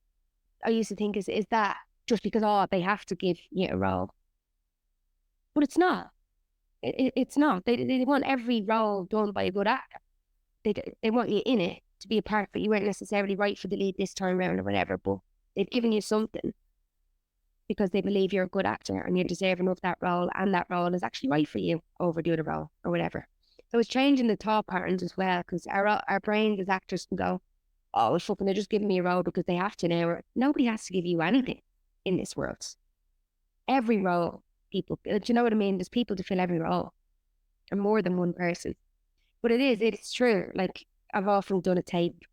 I used to think, is that just because, oh, they have to give you a role? But it's not. It's not. They want every role done by a good actor. They want you in it to be a part of it. You weren't necessarily right for the lead this time around or whatever, but they've given you something because they believe you're a good actor and you're deserving of that role, and that role is actually right for you over the other role or whatever. So it's changing the thought patterns as well, because our brains as actors can go, oh, well, fucking, they're just giving me a role because they have to now. Nobody has to give you anything in this world. Every role, people, do you know what I mean? There's people to fill every role, and more than one person. But it's true. Like, I've often done a tape.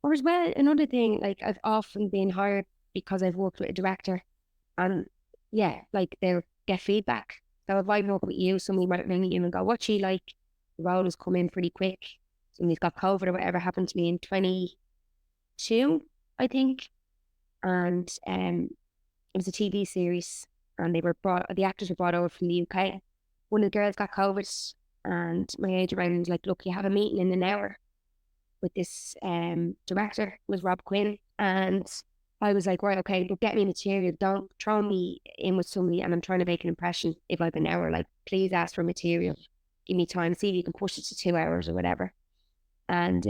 Or as well, another thing, like, I've often been hired because I've worked with a director, and yeah, like, they'll get feedback. So if I work with you, somebody might ring you and go, what's she like? The role has come in pretty quick. Somebody's got COVID or whatever happened to me in 22, I think. And it was a TV series, and the actors were brought over from the UK. One of the girls got COVID, and my agent rang and was like, look, you have a meeting in an hour with this director, was Rob Quinn. And I was like, right, okay, but get me material. Don't throw me in with somebody and I'm trying to make an impression if I've an hour. Like, please ask for material. Give me time. See if you can push it to 2 hours or whatever. And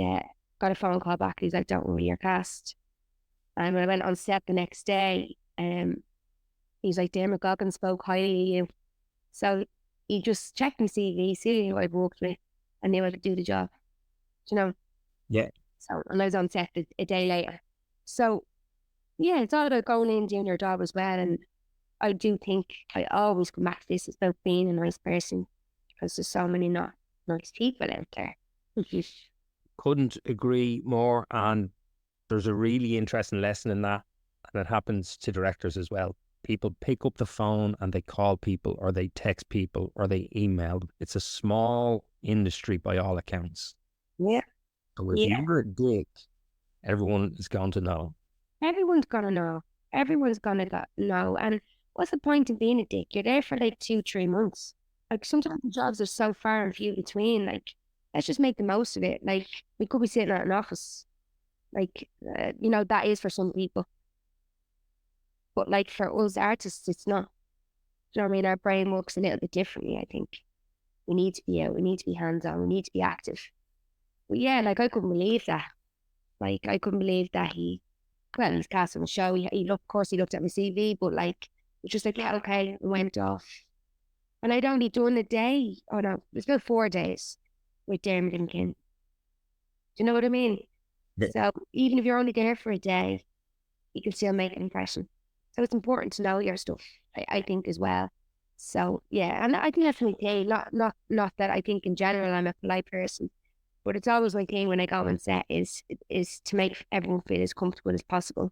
got a phone call back. He's like, don't worry, you're cast. And when I went on set the next day, he's like, Dermot Goggins spoke highly of you. So he just checked my CV, see who I'd worked with, and knew I could do the job. You know? Yeah. So, and I was on set a day later. So, yeah, it's all about going in, doing your job as well. And I do think I always come back to this. It's about being a nice person, because there's so many not nice people out there. Couldn't agree more. And there's a really interesting lesson in that. And it happens to directors as well. People pick up the phone and they call people, or they text people, or they email them. It's a small industry by all accounts. Yeah. So if you're a dick, everyone is going to know. Everyone's going to know. Everyone's going to know. And what's the point in being a dick? You're there for like 2-3 months. Like, sometimes the jobs are so far and few between. Like, let's just make the most of it. Like, we could be sitting at an office. Like, that is for some people. But like, for us artists, it's not. Do you know what I mean? Our brain works a little bit differently, I think. We need to be out. We need to be hands-on. We need to be active. But yeah, like, I couldn't believe that. Like, I couldn't believe that he's cast on the show. He looked, of course, he looked at my CV, but like, it was just like, yeah, okay, and went off. And I'd only done a day. Oh no, it was about 4 days with Dermot and Kin. Do you know what I mean? Yeah. So even if you're only there for a day, you can still make an impression. So it's important to know your stuff, I think, as well. So yeah, and I think that's my thing. Not that I think in general I'm a polite person, but it's always my thing when I go on set is to make everyone feel as comfortable as possible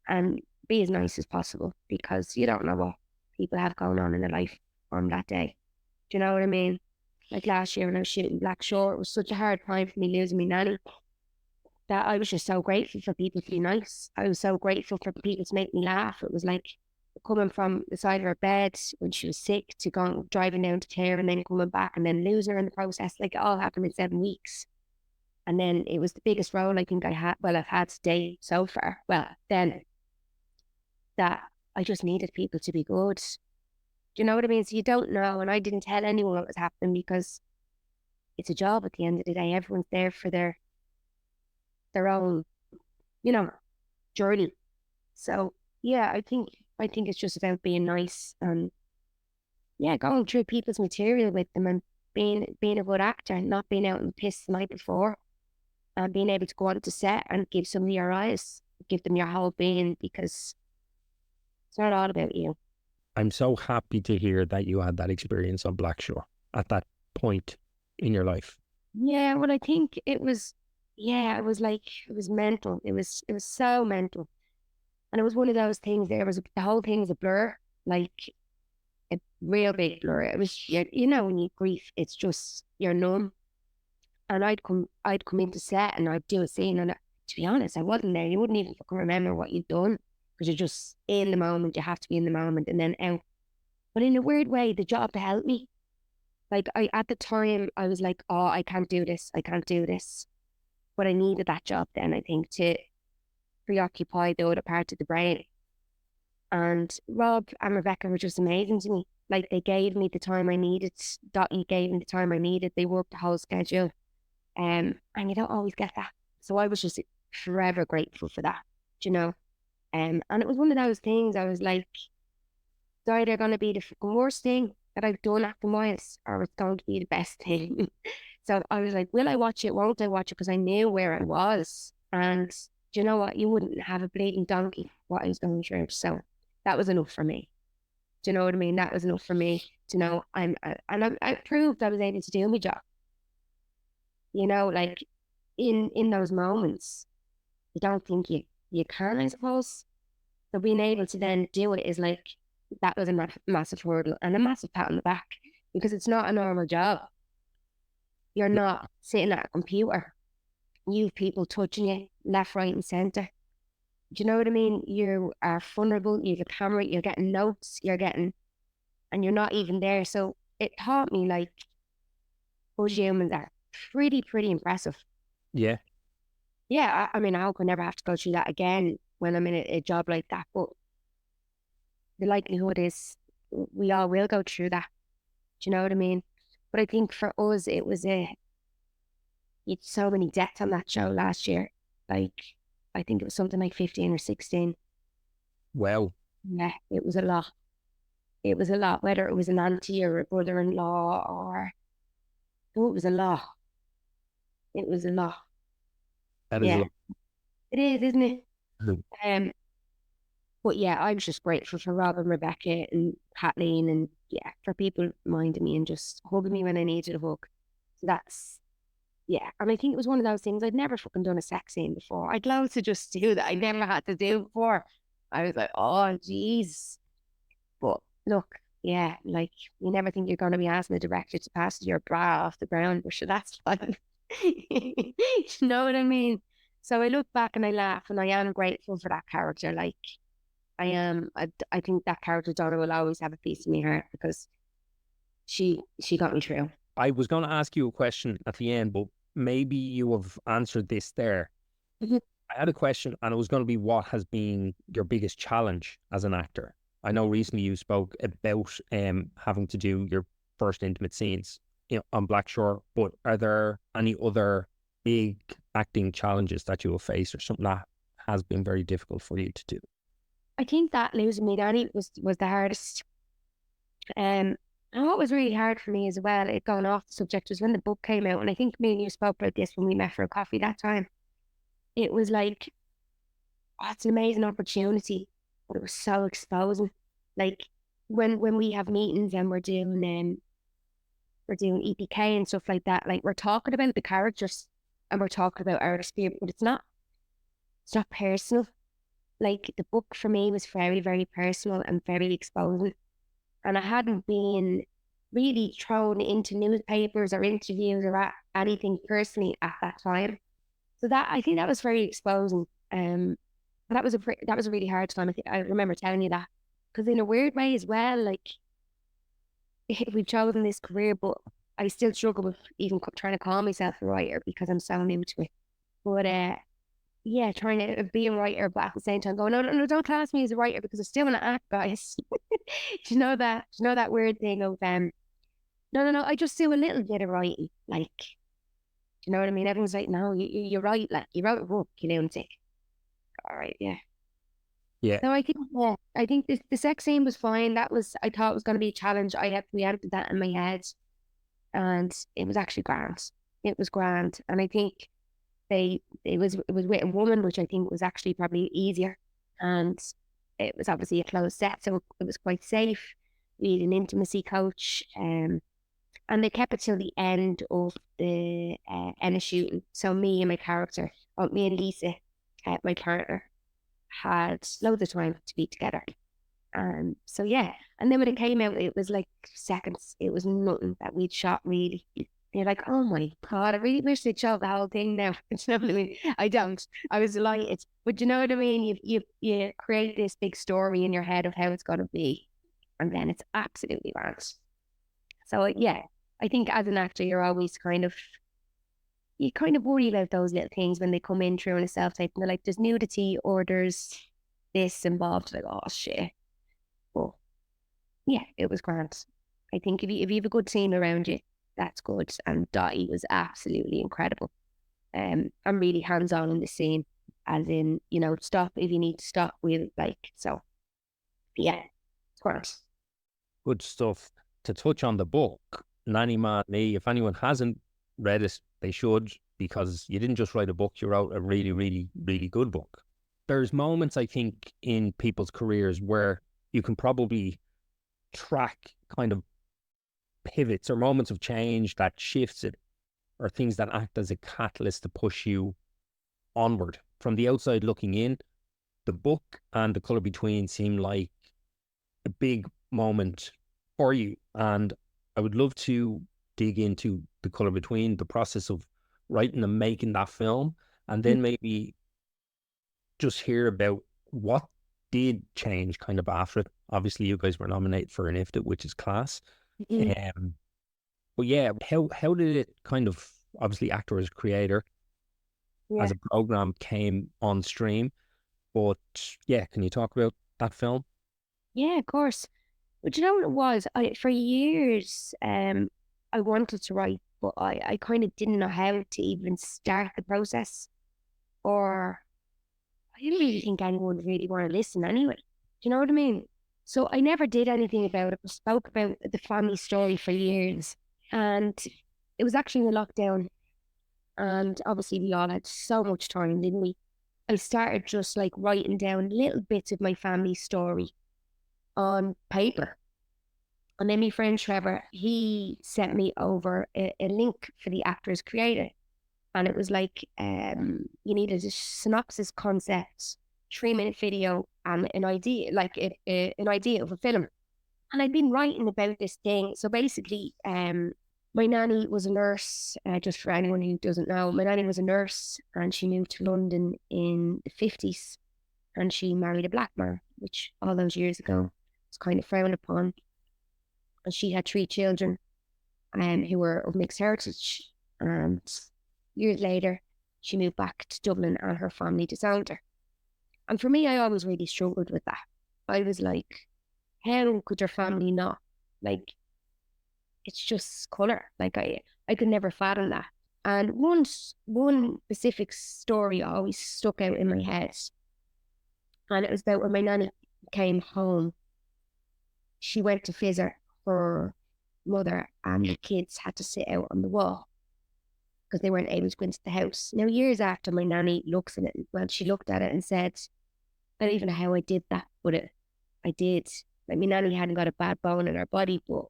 and be as nice as possible, because you don't know what people have going on in their life on that day. Do you know what I mean? Like last year when I was shooting Blackshore, it was such a hard time for me losing my nanny, that I was just so grateful for people to be nice. I was so grateful for people to make me laugh. It was like coming from the side of her bed when she was sick to driving down to Clare and then coming back and then losing her in the process. Like, it all happened in 7 weeks. And then it was the biggest role I think I've had to date so far. Well, then that I just needed people to be good. Do you know what I mean? So you don't know. And I didn't tell anyone what was happening, because it's a job at the end of the day. Everyone's there for their own, journey. So yeah, I think it's just about being nice and going through people's material with them, and being a good actor, and not being out and pissed the night before, and being able to go on to set and give somebody your eyes, give them your whole being, because it's not all about you. I'm so happy to hear that you had that experience on Blackshore at that point in your life. Yeah, well, I think it was, it was mental. It was so mental. And it was one of those things, the whole thing was a blur, like a real big blur. It was, you know, when you grief, it's just, you're numb. And I'd come into set and I'd do a scene, and to be honest, I wasn't there. You wouldn't even fucking remember what you'd done, because you're just in the moment. You have to be in the moment and then out. But in a weird way, the job helped me. Like, at the time, I was like, oh, I can't do this. I can't do this. But I needed that job then, I think, to preoccupy the other part of the brain. And Rob and Rebecca were just amazing to me. Like, they gave me the time I needed. Dottie gave me the time I needed. They worked the whole schedule. And you don't always get that. So I was just forever grateful for that, you know. And it was one of those things, I was like, it's either going to be the fucking worst thing that I've done acting wise, or it's going to be the best thing. So I was like, will I watch it? Won't I watch it? Because I knew where I was. And do you know what? You wouldn't have a bleeding donkey what I was going through. So that was enough for me. Do you know what I mean? That was enough for me to know I proved I was able to do my job. You know, like in those moments, you don't think you can, I suppose. So being able to then do it is like, that was a massive hurdle and a massive pat on the back, because it's not a normal job. You're not sitting at a computer. You have people touching you left, right, and centre. Do you know what I mean? You are vulnerable. You have a camera. You're getting notes. And you're not even there. So it taught me, like, those humans are pretty impressive. Yeah. Yeah, I mean, I hope I never have to go through that again when I'm in a job like that. But the likelihood is we all will go through that. Do you know what I mean? But I think for us, it was you had so many deaths on that show last year. Like, I think it was something like 15 or 16. Wow. Yeah, it was a lot. It was a lot, whether it was an auntie or a brother-in-law or... Oh, it was a lot. It was a lot. That is a Yeah, lot. it is, isn't it? Mhm. But yeah, I was just grateful for Rob and Rebecca and Kathleen, and yeah, for people minding me and just hugging me when I needed a hug. So that's, yeah. And I think it was one of those things, I'd never fucking done a sex scene before. I'd love to just do that. I never had to do before. I was like, oh, jeez. But look, yeah, like, you never think you're going to be asking the director to pass your bra off the ground, but sure, that's fine. You know what I mean? So I look back and I laugh, and I am grateful for that character. Like, I am. I think that character Donna will always have a piece of my heart, because she got me through. I was going to ask you a question at the end, but maybe you have answered this there. Mhm. I had a question, and it was going to be, what has been your biggest challenge as an actor? I know recently you spoke about having to do your first intimate scenes, on Blackshore, but are there any other big acting challenges that you have faced, or something that has been very difficult for you to do? I think that losing me, Nanny, was the hardest. And what was really hard for me as well, it gone off the subject, was when the book came out, and I think me and you spoke about this when we met for a coffee that time. It was like, oh, it's an amazing opportunity, but it was so exposing. Like, when we have meetings and we're doing EPK and stuff like that, like, we're talking about the characters and we're talking about our experience, but it's not personal. Like, the book for me was very personal and very exposing. And I hadn't been really thrown into newspapers or interviews or anything personally at that time. So that, I think that was very exposing. But that was a really hard time. I remember telling you that, because in a weird way as well, like, we've chosen this career, but I still struggle with even trying to call myself a writer, because I'm so new to it. But yeah, trying to be a writer, but at the same time going, no, don't class me as a writer, because I still want to act, guys. Do you know that? Do you know that weird thing of no, I just do a little bit of writing. Like, do you know what I mean? Everyone's like, no, you write, like, you wrote a book, you lunatic. All right, yeah. Yeah. No, I think the sex scene was fine. I thought it was going to be a challenge. I had preempted that in my head, and it was actually grand. It was grand, and I think it was with a woman, which I think was actually probably easier, and it was obviously a closed set, so it was quite safe. We had an intimacy coach, and they kept it till the end of the end of shooting. So me and my character, me and Lisa, my partner, had loads of time to be together. So yeah, and then when it came out, it was like seconds. It was nothing that we'd shot really. You're like, oh my God, I really wish they'd shot the whole thing now. You know what I mean? I don't. I was delighted. But you know what I mean? You create this big story in your head of how it's going to be. And then it's absolutely grand. So yeah, I think as an actor, you kind of worry about those little things when they come in through on a self-tape. And they're like, there's nudity or there's this involved. Like, oh shit. But yeah, it was grand. I think if you have a good team around you, that's good. And Dottie was absolutely incredible. I'm really hands-on in the scene, as in, stop if you need to stop. So yeah, it's grand. Good stuff. To touch on the book, Nanny Man Me, if anyone hasn't read it, they should, because you didn't just write a book, you wrote a really, really, really good book. There's moments, I think, in people's careers where you can probably track kind of pivots or moments of change that shifts it, or things that act as a catalyst to push you onward. From the outside looking in, the book and The Colour Between seem like a big moment for you. And I would love to dig into The Colour Between, the process of writing and making that film, and then maybe just hear about what did change kind of after it. Obviously, you guys were nominated for an IFTA, which is class. But yeah, how did it kind of, obviously actor as creator, as a program came on stream, but yeah, can you talk about that film? Yeah, of course. But you know what it was? For years, I wanted to write, but I kind of didn't know how to even start the process, or I didn't really think anyone would really want to listen anyway. Do you know what I mean? So I never did anything about it, but spoke about the family story for years. And it was actually in the lockdown. And obviously we all had so much time, didn't we? I started just like writing down little bits of my family story on paper. And then my friend Trevor, he sent me over a link for the Actors Creator. And it was like, you needed a synopsis, concept, 3-minute video, and an idea, like an idea of a film. And I'd been writing about this thing. So basically, my nanny was a nurse, just for anyone who doesn't know. My nanny was a nurse, and she moved to London in the 50s, and she married a black man, which all those years ago was kind of frowned upon. And she had 3 children who were of mixed heritage. And years later, she moved back to Dublin and her family disowned her. And for me, I always really struggled with that. I was like, how could your family not? Like, it's just colour. Like, I could never fathom that. And one specific story always stuck out in my head. And it was about when my nanny came home. She went to visit her mother, and the kids had to sit out on the wall because they weren't able to go into the house. Now, years after, my nanny looks at it, well, she looked at it and said, I don't even know how I did that, but I did. Like, my nanny hadn't got a bad bone in her body, but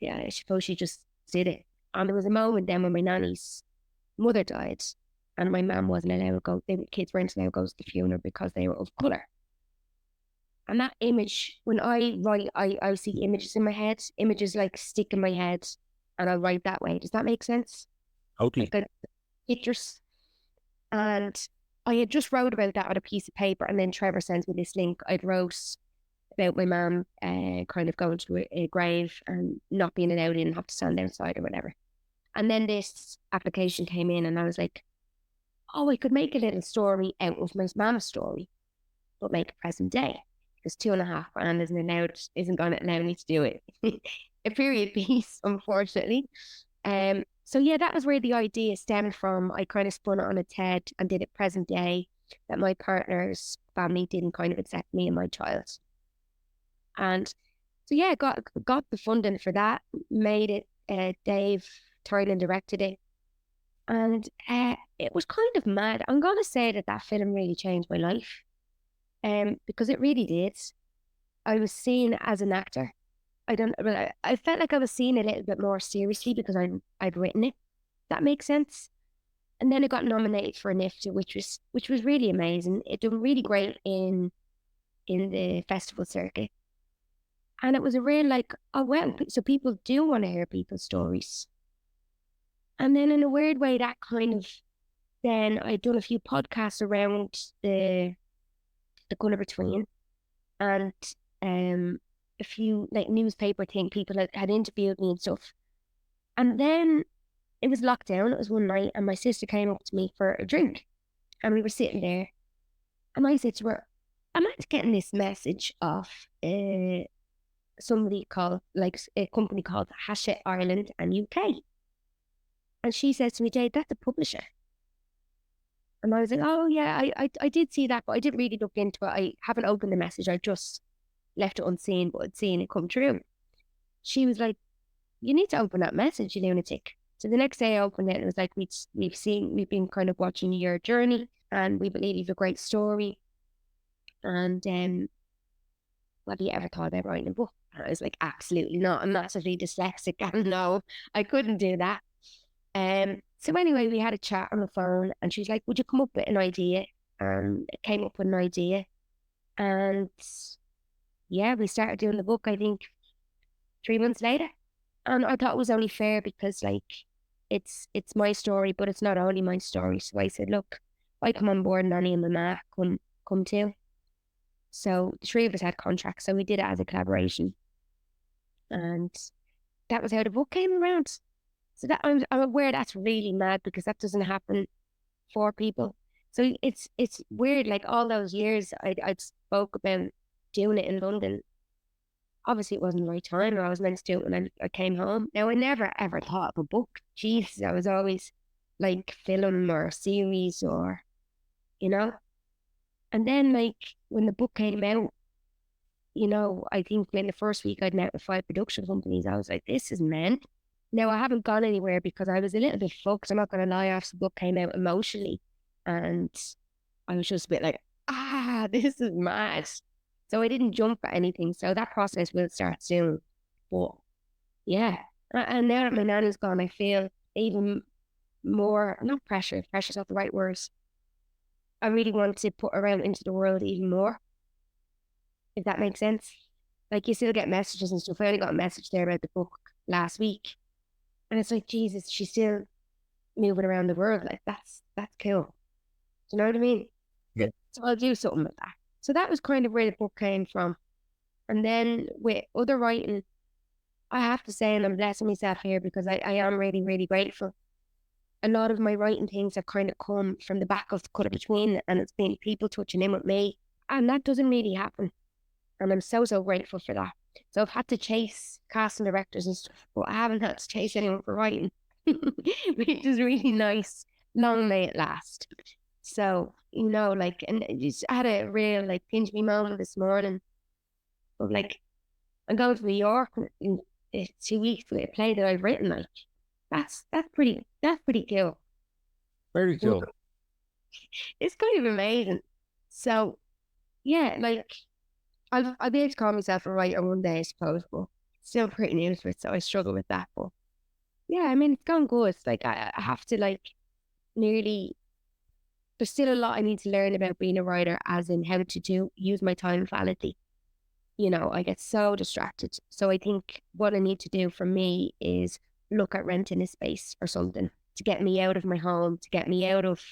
yeah, I suppose she just did it. And there was a moment then when my nanny's mother died, and my mum wasn't allowed to go, the kids weren't allowed to go to the funeral because they were of colour. And that image, when I write, I see images in my head, images like stick in my head, and I write that way. Does that make sense? Totally. Like pictures. And I had just wrote about that on a piece of paper, and then Trevor sends me this link. I'd wrote about my mum kind of going to a grave and not being allowed in, have to stand outside or whatever. And then this application came in, and I was like, oh, I could make a little story out of my mum's story, but make it present day. Because £2.5 isn't going to allow me to do it. A period piece, unfortunately. So yeah, that was where the idea stemmed from. I kind of spun it on its head and did it present day, that my partner's family didn't kind of accept me and my child. And so yeah, got the funding for that, made it. Dave Tynan directed it. And it was kind of mad. I'm going to say that film really changed my life. Because it really did. I was seen as an actor. I felt like I was seen a little bit more seriously because I'd written it. That makes sense. And then it got nominated for an IFTA, which was really amazing. It done really great in the festival circuit. And it was a real like, oh well, so people do want to hear people's stories. And then in a weird way, that kind of, then I'd done a few podcasts around the colour between, and a few like newspaper thing, people had interviewed me and stuff. And then it was lockdown, it was one night, and my sister came up to me for a drink. And we were sitting there. And I said to her, am I getting this message off somebody called, like a company called Hasha Ireland and UK? And she says to me, Jade, that's a publisher. And I was like, oh yeah, I did see that, but I didn't really look into it. I haven't opened the message. I just left it unseen, but I'd seen it come through. She was like, you need to open that message, you lunatic. So the next day I opened it and it was like, we've been kind of watching your journey and we believe you've a great story. And have you ever thought about writing a book? And I was like, absolutely not. I'm massively dyslexic and no, I couldn't do that. So anyway, we had a chat on the phone and she was like, would you come up with an idea? And it came up with an idea. And yeah, we started doing the book, I think 3 months later. And I thought it was only fair because like, it's my story, but it's not only my story. So I said, look, I come on board, Nanny and Mama come too. So the three of us had contracts, so we did it as a collaboration. And that was how the book came around. So that I'm aware that's really mad because that doesn't happen for people. So it's weird, like all those years I'd spoke about doing it in London. Obviously it wasn't the right time, or I was meant to do it when I came home. Now I never ever thought of a book. Jesus, I was always like film or series or, you know. And then like when the book came out, you know, I think in the first week I'd met with 5 production companies. I was like, this is meant. Now, I haven't gone anywhere because I was a little bit fucked. I'm not going to lie, after the book came out emotionally. And I was just a bit like, this is mad. So I didn't jump at anything. So that process will start soon. But yeah. And now that my nanny's gone, I feel even more, not pressure. Pressure's not the right words. I really want to put her out into the world even more. If that makes sense. Like you still get messages and stuff. I only got a message there about the book last week. And it's like, Jesus, she's still moving around the world. Like, that's cool. Do you know what I mean? Yeah. So I'll do something with that. So that was kind of where the book came from. And then with other writing, I have to say, and I'm blessing myself here because I am really, really grateful. A lot of my writing things have kind of come from the back of the colour between, and it's been people touching in with me. And that doesn't really happen. And I'm so, so grateful for that. So I've had to chase casting directors and stuff, but I haven't had to chase anyone for writing, which is really nice. Long may it last. So, you know, like, and I had a real, like, pinch me moment this morning of, like, I'm going to New York in 2 weeks with a play that I've written. Like, that's pretty cool. Very cool. It's kind of amazing. So, yeah, like, I'll be able to call myself a writer one day, I suppose, but still pretty new to it, so I struggle with that. But yeah, I mean, it's gone good. It's like I have to like nearly. There's still a lot I need to learn about being a writer, as in how to use my time validly. You know, I get so distracted. So I think what I need to do for me is look at renting a space or something to get me out of my home, to get me out of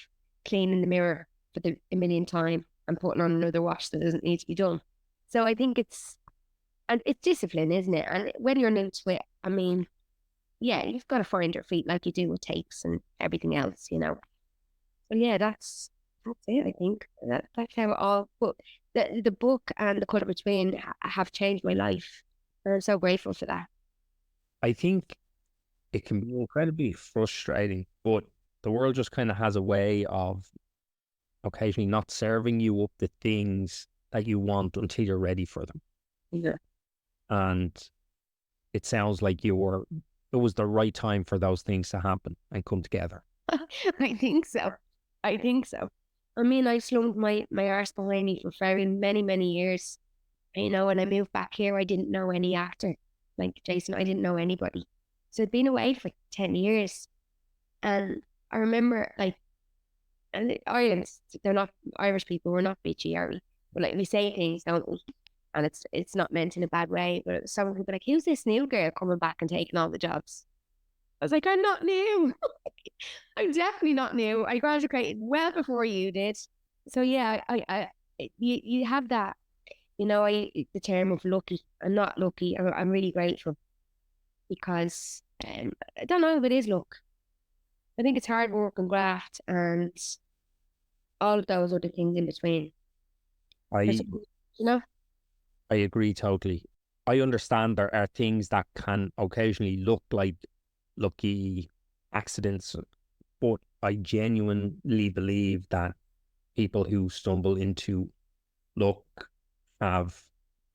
cleaning the mirror for the a millionth time and putting on another wash that doesn't need to be done. So I think it's discipline, isn't it? And when you're new to it, I mean, yeah, you've got to find your feet like you do with tapes and everything else, you know. So yeah, that's it. I think that's how it all. But the book and the colour between have changed my life, and I'm so grateful for that. I think it can be incredibly frustrating, but the world just kind of has a way of occasionally not serving you up the things that you want until you're ready for them. Yeah. And it sounds like it was the right time for those things to happen and come together. I think so. I mean, I slummed my arse behind me for very many, many years. You know, when I moved back here, I didn't know any actor. Like Jason, I didn't know anybody. So I'd been away for 10 years. And I remember like, and Ireland, they're not Irish people. We're not bitchy, are we? But like we say things, don't we? And it's not meant in a bad way. But someone could be like, "Who's this new girl coming back and taking all the jobs?" I was like, "I'm not new. I'm definitely not new. I graduated well before you did." So yeah, you have that. You know, the term of lucky. I'm not lucky. I'm really grateful because I don't know if it is luck. I think it's hard work and graft and all of those other things in between. I You know? I agree totally. I understand there are things that can occasionally look like lucky accidents, but I genuinely believe that people who stumble into luck have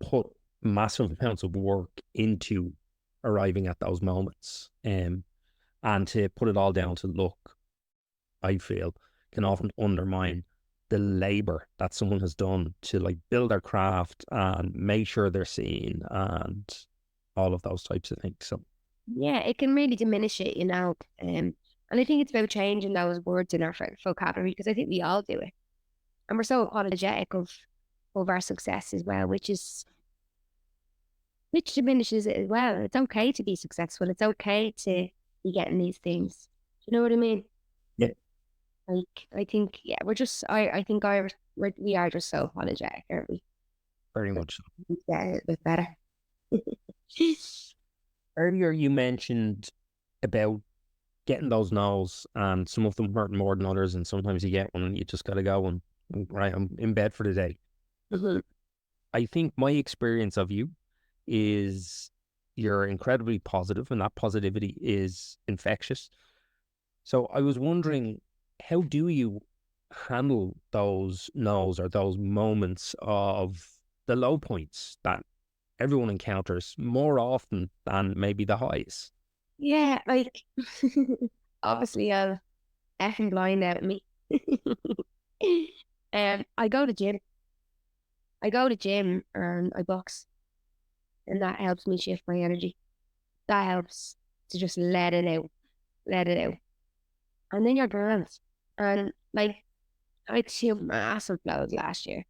put massive amounts of work into arriving at those moments. And to put it all down to luck, I feel, can often undermine the labor that someone has done to like build their craft and make sure they're seen and all of those types of things. So Yeah, it can really diminish it, you know. And I think it's about changing those words in our vocabulary because I think we all do it. And we're so apologetic of our success as well, which diminishes it as well. It's okay to be successful. It's okay to be getting these things. Do you know what I mean? yeah, Like, I think, yeah, I think we are just so apologetic, aren't we? very much so. Yeah, a bit better. Earlier you mentioned about getting those no's, and some of them hurt more than others, and sometimes you get one and you just gotta go and right, I'm in bed for the day. Mhm. I think my experience of you is you're incredibly positive, and that positivity is infectious. So I was wondering, how do you handle those no's or those moments of the low points that everyone encounters more often than maybe the highs? Yeah, like, obviously, effing blind out me. I go to gym. I go to gym and I box, and that helps me shift my energy. That helps to just let it out, and then you're grand. And like, I had two massive blows last year,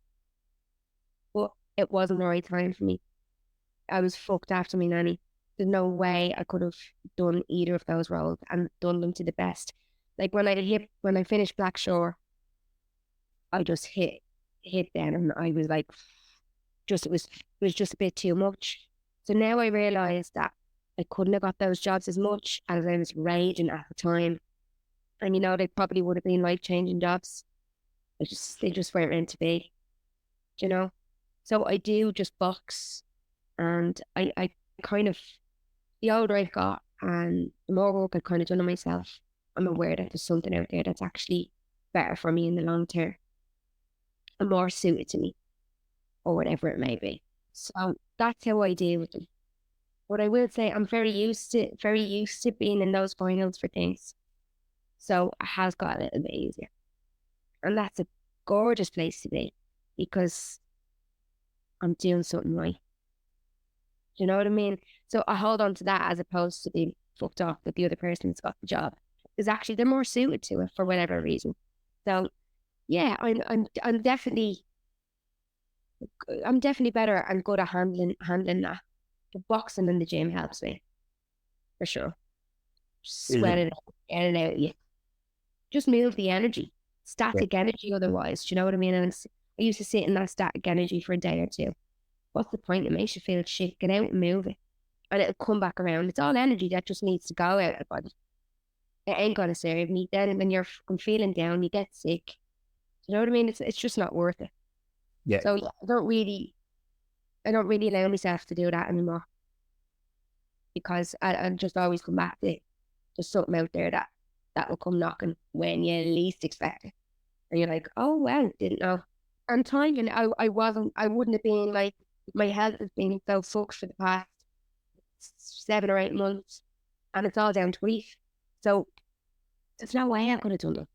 but it wasn't the right time for me. I was fucked after my nanny. There's no way I could have done either of those roles and done them to the best. Like when I finished Blackshore, I just hit then, and I was like, it was just a bit too much. So now I realize that I couldn't have got those jobs as much as I was raging at the time. And you know, they probably would have been life-changing jobs. They just weren't meant to be, you know? So I do just box, and I kind of, the older I've got and the more work I've kind of done on myself, I'm aware that there's something out there that's actually better for me in the long term and more suited to me or whatever it may be. So that's how I deal with them. But I will say I'm very used to being in those finals for things. So it has got a little bit easier. And that's a gorgeous place to be because I'm doing something right. Do you know what I mean? So I hold on to that as opposed to being fucked off with the other person that's got the job. Because actually they're more suited to it for whatever reason. So yeah, I'm definitely better and good at handling that. The boxing in the gym helps me for sure. Is it? Sweat it out, get it out of you. Just move the energy, Yeah. static energy. Otherwise, do you know what I mean? And I used to sit in that static energy for a day or two. What's the point? It makes you feel shit. Get out and move it, and it'll come back around. It's all energy that just needs to go out of the body. It ain't gonna serve me then, and then you're fucking feeling down. You get sick. Do you know what I mean? It's just not worth it. Yeah. So yeah, I don't really allow myself to do that anymore because I just always come back to there's something out there that will come knocking when you least expect it, and you're like, oh well, didn't know. And timing, I wouldn't have been like my health has been so fucked for the past 7 or 8 months, and it's all down to grief. So there's no way I could have done it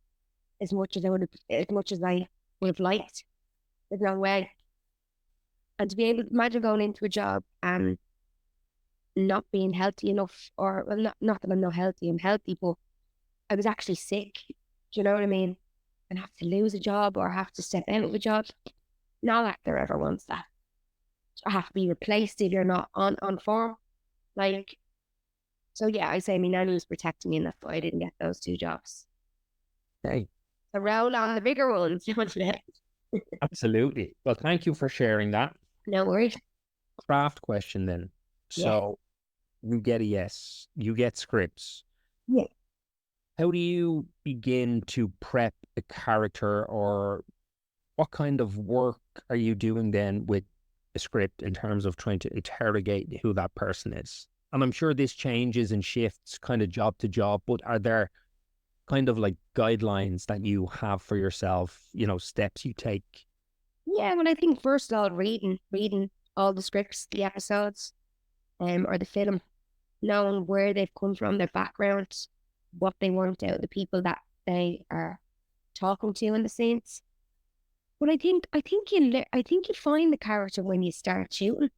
as much as I would have liked. There's no way. And to be able to imagine going into a job and not being healthy enough, or well, not that I'm not healthy, I'm healthy, but I was actually sick. Do you know what I mean? And have to lose a job or have to step out of a job. No actor ever wants that. I have to be replaced if you're not on form. Like, so yeah, I say my nanny was protecting me and that's why I didn't get those 2 jobs. Hey, So roll on the bigger ones. absolutely. Well, thank you for sharing that. No worries. Craft question then. Yeah. So you get a yes, you get scripts. Yeah. How do you begin to prep a character, or what kind of work are you doing then with a script in terms of trying to interrogate who that person is? And I'm sure this changes and shifts kind of job to job, but are there kind of like guidelines that you have for yourself, steps you take? Yeah, well, I think first of all, reading all the scripts, the episodes, or the film, knowing where they've come from, their backgrounds, what they want out of the people that they are talking to in the scenes. But I think you find the character when you start shooting.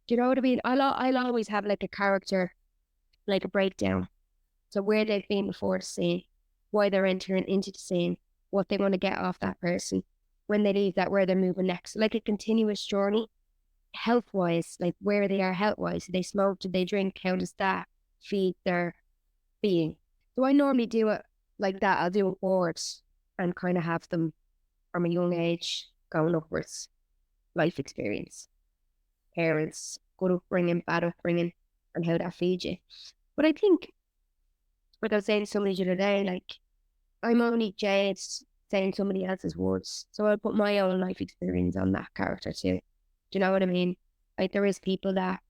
Do you know what I mean? I'll always have like a character, like a breakdown. So where they've been before the scene, why they're entering into the scene, what they want to get off that person, when they leave that, where they're moving next. Like a continuous journey, health wise, like where they are health wise. Do they smoke? Do they drink? How does that feed their being? So I normally do it like that. I'll do it boards and kind of have them from a young age going upwards, life experience, parents, good upbringing, bad upbringing, and how that feeds you. But I think, like I was saying to somebody the other day, like, I'm only Jade saying somebody else's words. So I'll put my own life experience on that character too. Do you know what I mean? Like, there is people that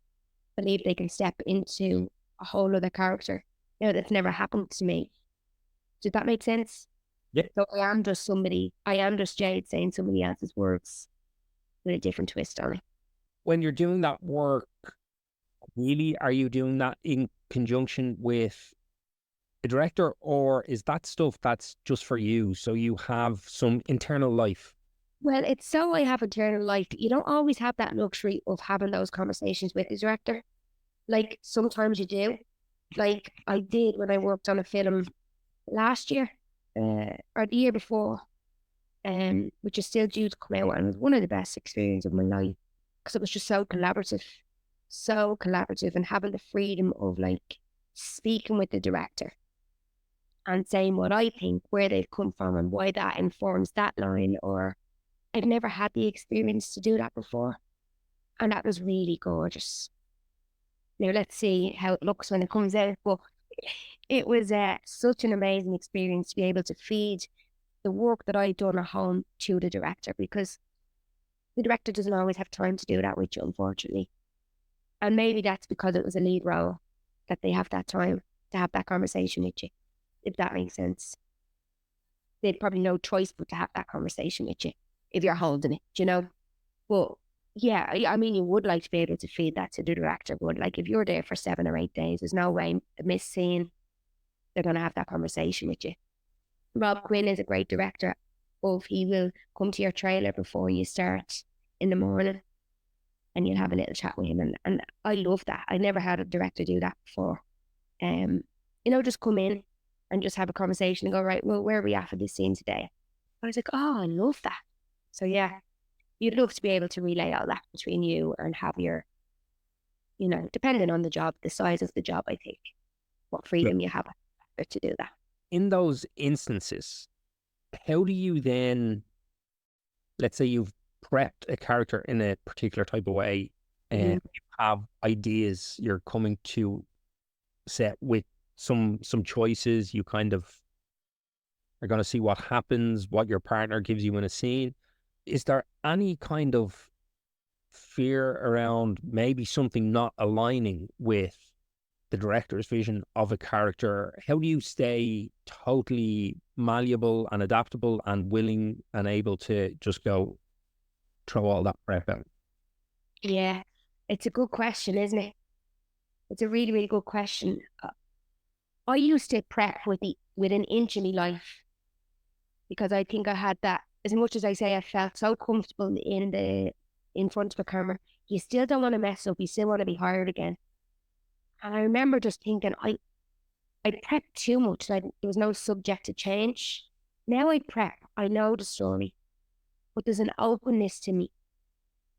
believe they can step into a whole other character. That's never happened to me. Did that make sense? Yeah. So I am just Jade saying somebody else's words with a different twist on it. When you're doing that work, really, are you doing that in conjunction with a director, or is that stuff that's just for you, so you have some internal life? Well, it's so I have internal life. You don't always have that luxury of having those conversations with the director. Like, sometimes you do. Like, I did when I worked on a film last year, or the year before, which is still due to come out, and it was one of the best experiences of my life because it was just so collaborative, and having the freedom of like speaking with the director and saying what I think, where they've come from, and why that informs that line. Or I've never had the experience to do that before, and that was really gorgeous. Now let's see how it looks when it comes out, but it was such an amazing experience to be able to feed the work that I'd done at home to the director, because the director doesn't always have time to do that with you, unfortunately. And maybe that's because it was a lead role that they have that time to have that conversation with you, if that makes sense. They'd probably no choice but to have that conversation with you if you're holding it. But yeah, I mean, you would like to be able to feed that to the director, but like if you're there for 7 or 8 days, there's no way a miss scene, they're going to have that conversation with you. Rob Quinn is a great director. He will come to your trailer before you start in the morning, and you'll have a little chat with him. And I love that. I never had a director do that before. Just come in and just have a conversation and go, right, well, where are we at for this scene today? I was like, oh, I love that. So yeah, you'd love to be able to relay all that between you and have your, depending on the job, the size of the job, I think, what freedom you have to do that. In those instances, how do you then, let's say you've prepped a character in a particular type of way, and you have ideas, you're coming to set with some choices, you kind of are going to see what happens, what your partner gives you in a scene. Is there any kind of fear around maybe something not aligning with the director's vision of a character? How do you stay totally malleable and adaptable and willing and able to just go throw all that prep out? Yeah, it's a good question, isn't it? It's a really, really good question. I used to prep with an inch of my life, because I think I had that. As much as I say I felt so comfortable in front of a camera, you still don't want to mess up. You still want to be hired again. And I remember just thinking, I prepped too much. Like there was no subject to change. Now I prep. I know the story, but there's an openness to me.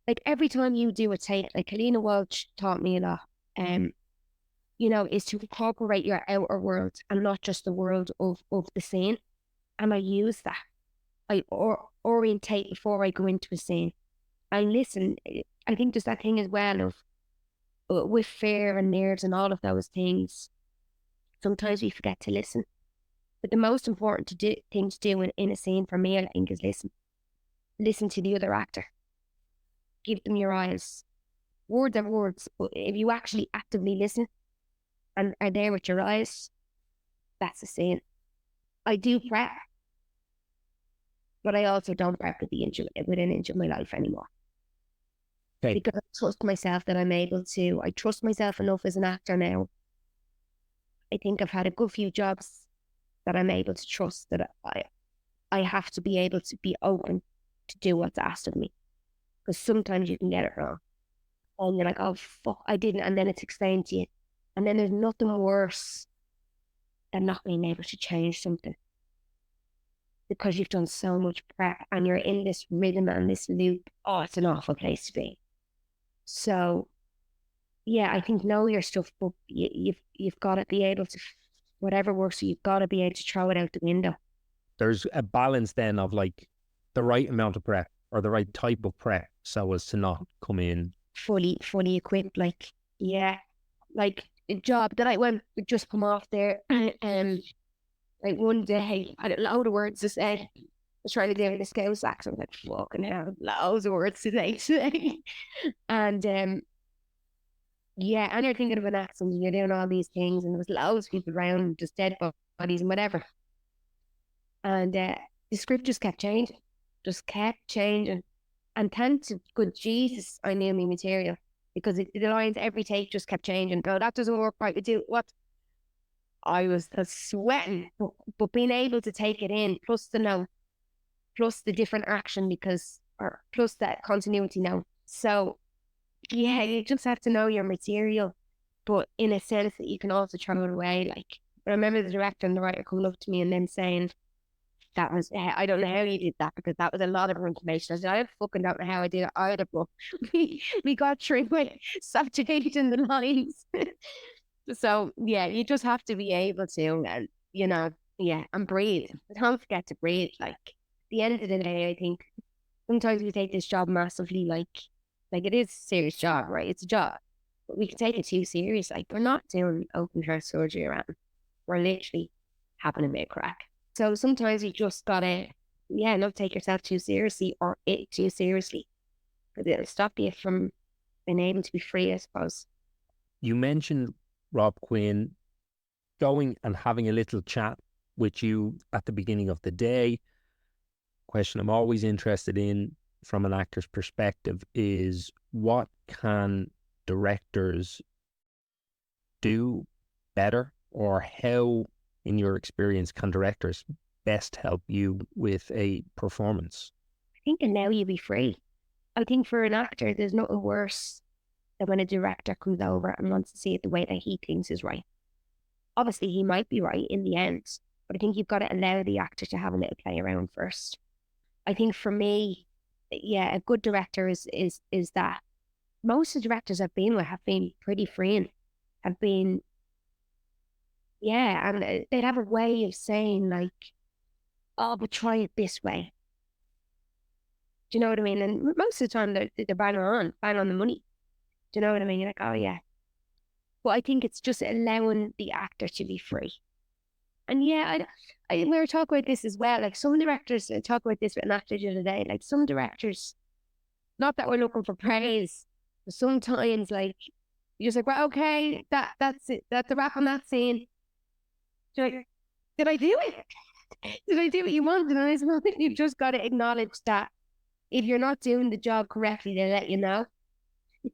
Like every time you do a take, like Helena Walsh taught me a lot. You know, is to incorporate your outer world and not just the world of the scene. And I use that. Orientate before I go into a scene. I listen. I think there's that thing as well of with fear and nerves and all of those things. Sometimes we forget to listen. But the most important thing to do in a scene for me, I think, is listen. Listen to the other actor. Give them your eyes. Words are words, but if you actually actively listen and are there with your eyes, that's a scene. I do prep, but I also don't prep within an inch of my life anymore. Okay. Because I trust myself that I'm able to. I trust myself enough as an actor now. I think I've had a good few jobs that I'm able to trust that I have to be able to be open to do what's asked of me. Because sometimes you can get it wrong. And you're like, oh, fuck, I didn't. And then it's explained to you. And then there's nothing worse than not being able to change something. Because you've done so much prep and you're in this rhythm and this loop. Oh, it's an awful place to be. So, yeah, I think know your stuff, but you've got to be able to, whatever works, you've got to be able to throw it out the window. There's a balance then of like the right amount of prep or the right type of prep so as to not come in fully equipped. Like, yeah, like a job that I went just come off there. Like one day, I had a load of words to say. I was trying to do it in a Scouse accent. I was like, fucking hell, loads of words to say today. And yeah, and you're thinking of an accent and you're doing all these things, and there was loads of people around, just dead bodies and whatever. And the script just kept changing. And thanks to good Jesus, I knew my material because the lines every take just kept changing. No, that doesn't work right. We do what? I was sweating, but being able to take it in, plus the note, plus the different action plus that continuity note. So yeah, you just have to know your material, but in a sense that you can also throw it away. Like I remember the director and the writer coming up to me and then saying, that was, I don't know how you did that because that was a lot of information. I said, I fucking don't know how I did it either, but we got through it, subjugating the lines. So, yeah, you just have to be able to, and, you know, yeah, and breathe. Don't forget to breathe. Like, at the end of the day, I think sometimes we take this job massively, like it is a serious job, right? It's a job, but we can take it too serious. Like, we're not doing open heart surgery around. We're literally having a bit of crack. So sometimes you just gotta, not take yourself too seriously or it too seriously. Because it'll stop you from being able to be free, I suppose. You mentioned Rob Quinn going and having a little chat with you at the beginning of the day. Question I'm always interested in from an actor's perspective is what can directors do better, or how, in your experience, can directors best help you with a performance? I think and now you be free. I think for an actor, there's nothing worse than when a director comes over and wants to see it the way that he thinks is right. Obviously, he might be right in the end, but I think you've got to allow the actor to have a little play around first. I think for me, a good director is that most of the directors I've been with have been pretty freeing, have been, and they'd have a way of saying like, oh, but try it this way. Do you know what I mean? And most of the time they're bang on the money. Do you know what I mean? You're like, oh yeah. But I think it's just allowing the actor to be free. And we were talking about this as well. Like some directors, I talked about this with an actor the other day, like some directors, not that we're looking for praise, but sometimes like, you're just like, well, okay, that's it. That's a wrap on that scene. You're like, did I do it? Did I do what you wanted? And I said, well, you've just got to acknowledge that if you're not doing the job correctly, they let you know.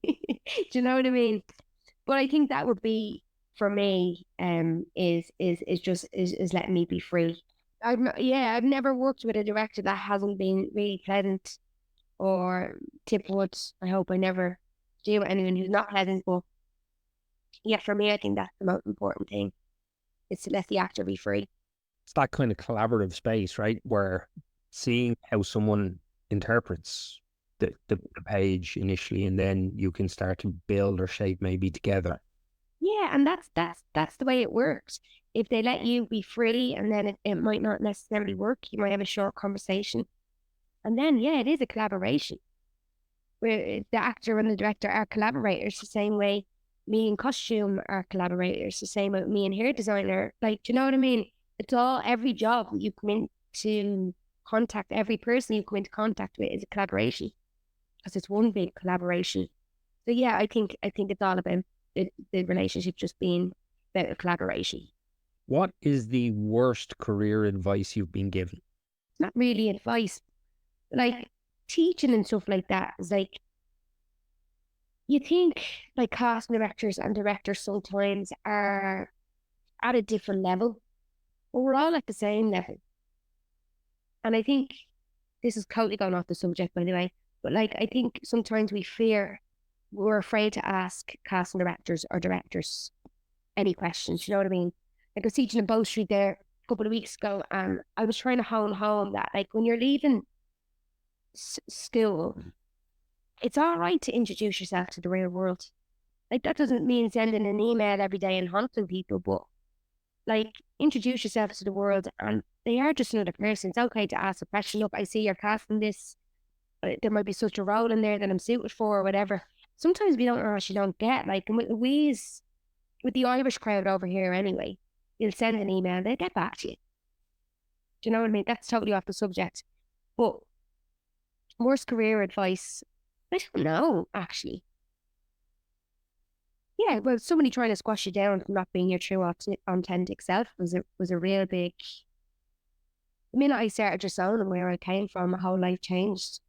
Do you know what I mean? But I think that would be for me, is letting me be free. I've never worked with a director that hasn't been really pleasant or tip wood. I hope I never do anyone who's not pleasant. But yeah, for me, I think that's the most important thing. It's to let the actor be free. It's that kind of collaborative space, right? Where seeing how someone interprets the page initially, and then you can start to build or shape maybe together. Yeah, and that's the way it works. If they let you be free, and then it might not necessarily work, you might have a short conversation. And then, yeah, it is a collaboration where the actor and the director are collaborators the same way me and costume are collaborators, the same with me and hair designer. Like, do you know what I mean? It's all, every job you come into contact, every person you come into contact with is a collaboration because it's one big collaboration. So yeah, I think it's all about the relationship just being about a collaboration. What is the worst career advice you've been given? It's not really advice. Like teaching and stuff like that is like, you think like casting directors and directors sometimes are at a different level, but we're all at the same level. And I think this is totally going off the subject, by the way, but like I think sometimes we're afraid to ask casting directors or directors any questions. You know what I mean? Like I was teaching in Bow Street there a couple of weeks ago, and I was trying to hone home that like when you're leaving school, it's all right to introduce yourself to the real world. Like that doesn't mean sending an email every day and haunting people, but like introduce yourself to the world, and they are just another person. It's okay to ask a question. Look, I see you're casting this. There might be such a role in there that I'm suited for, or whatever. Sometimes we don't actually don't get like with the Irish crowd over here anyway. You'll send an email, they'll get back to you. Do you know what I mean? That's totally off the subject. But worst career advice, I don't know actually. Yeah, well, somebody trying to squash you down from not being your true authentic self was a real big. The minute I started just owning where I came from, my whole life changed.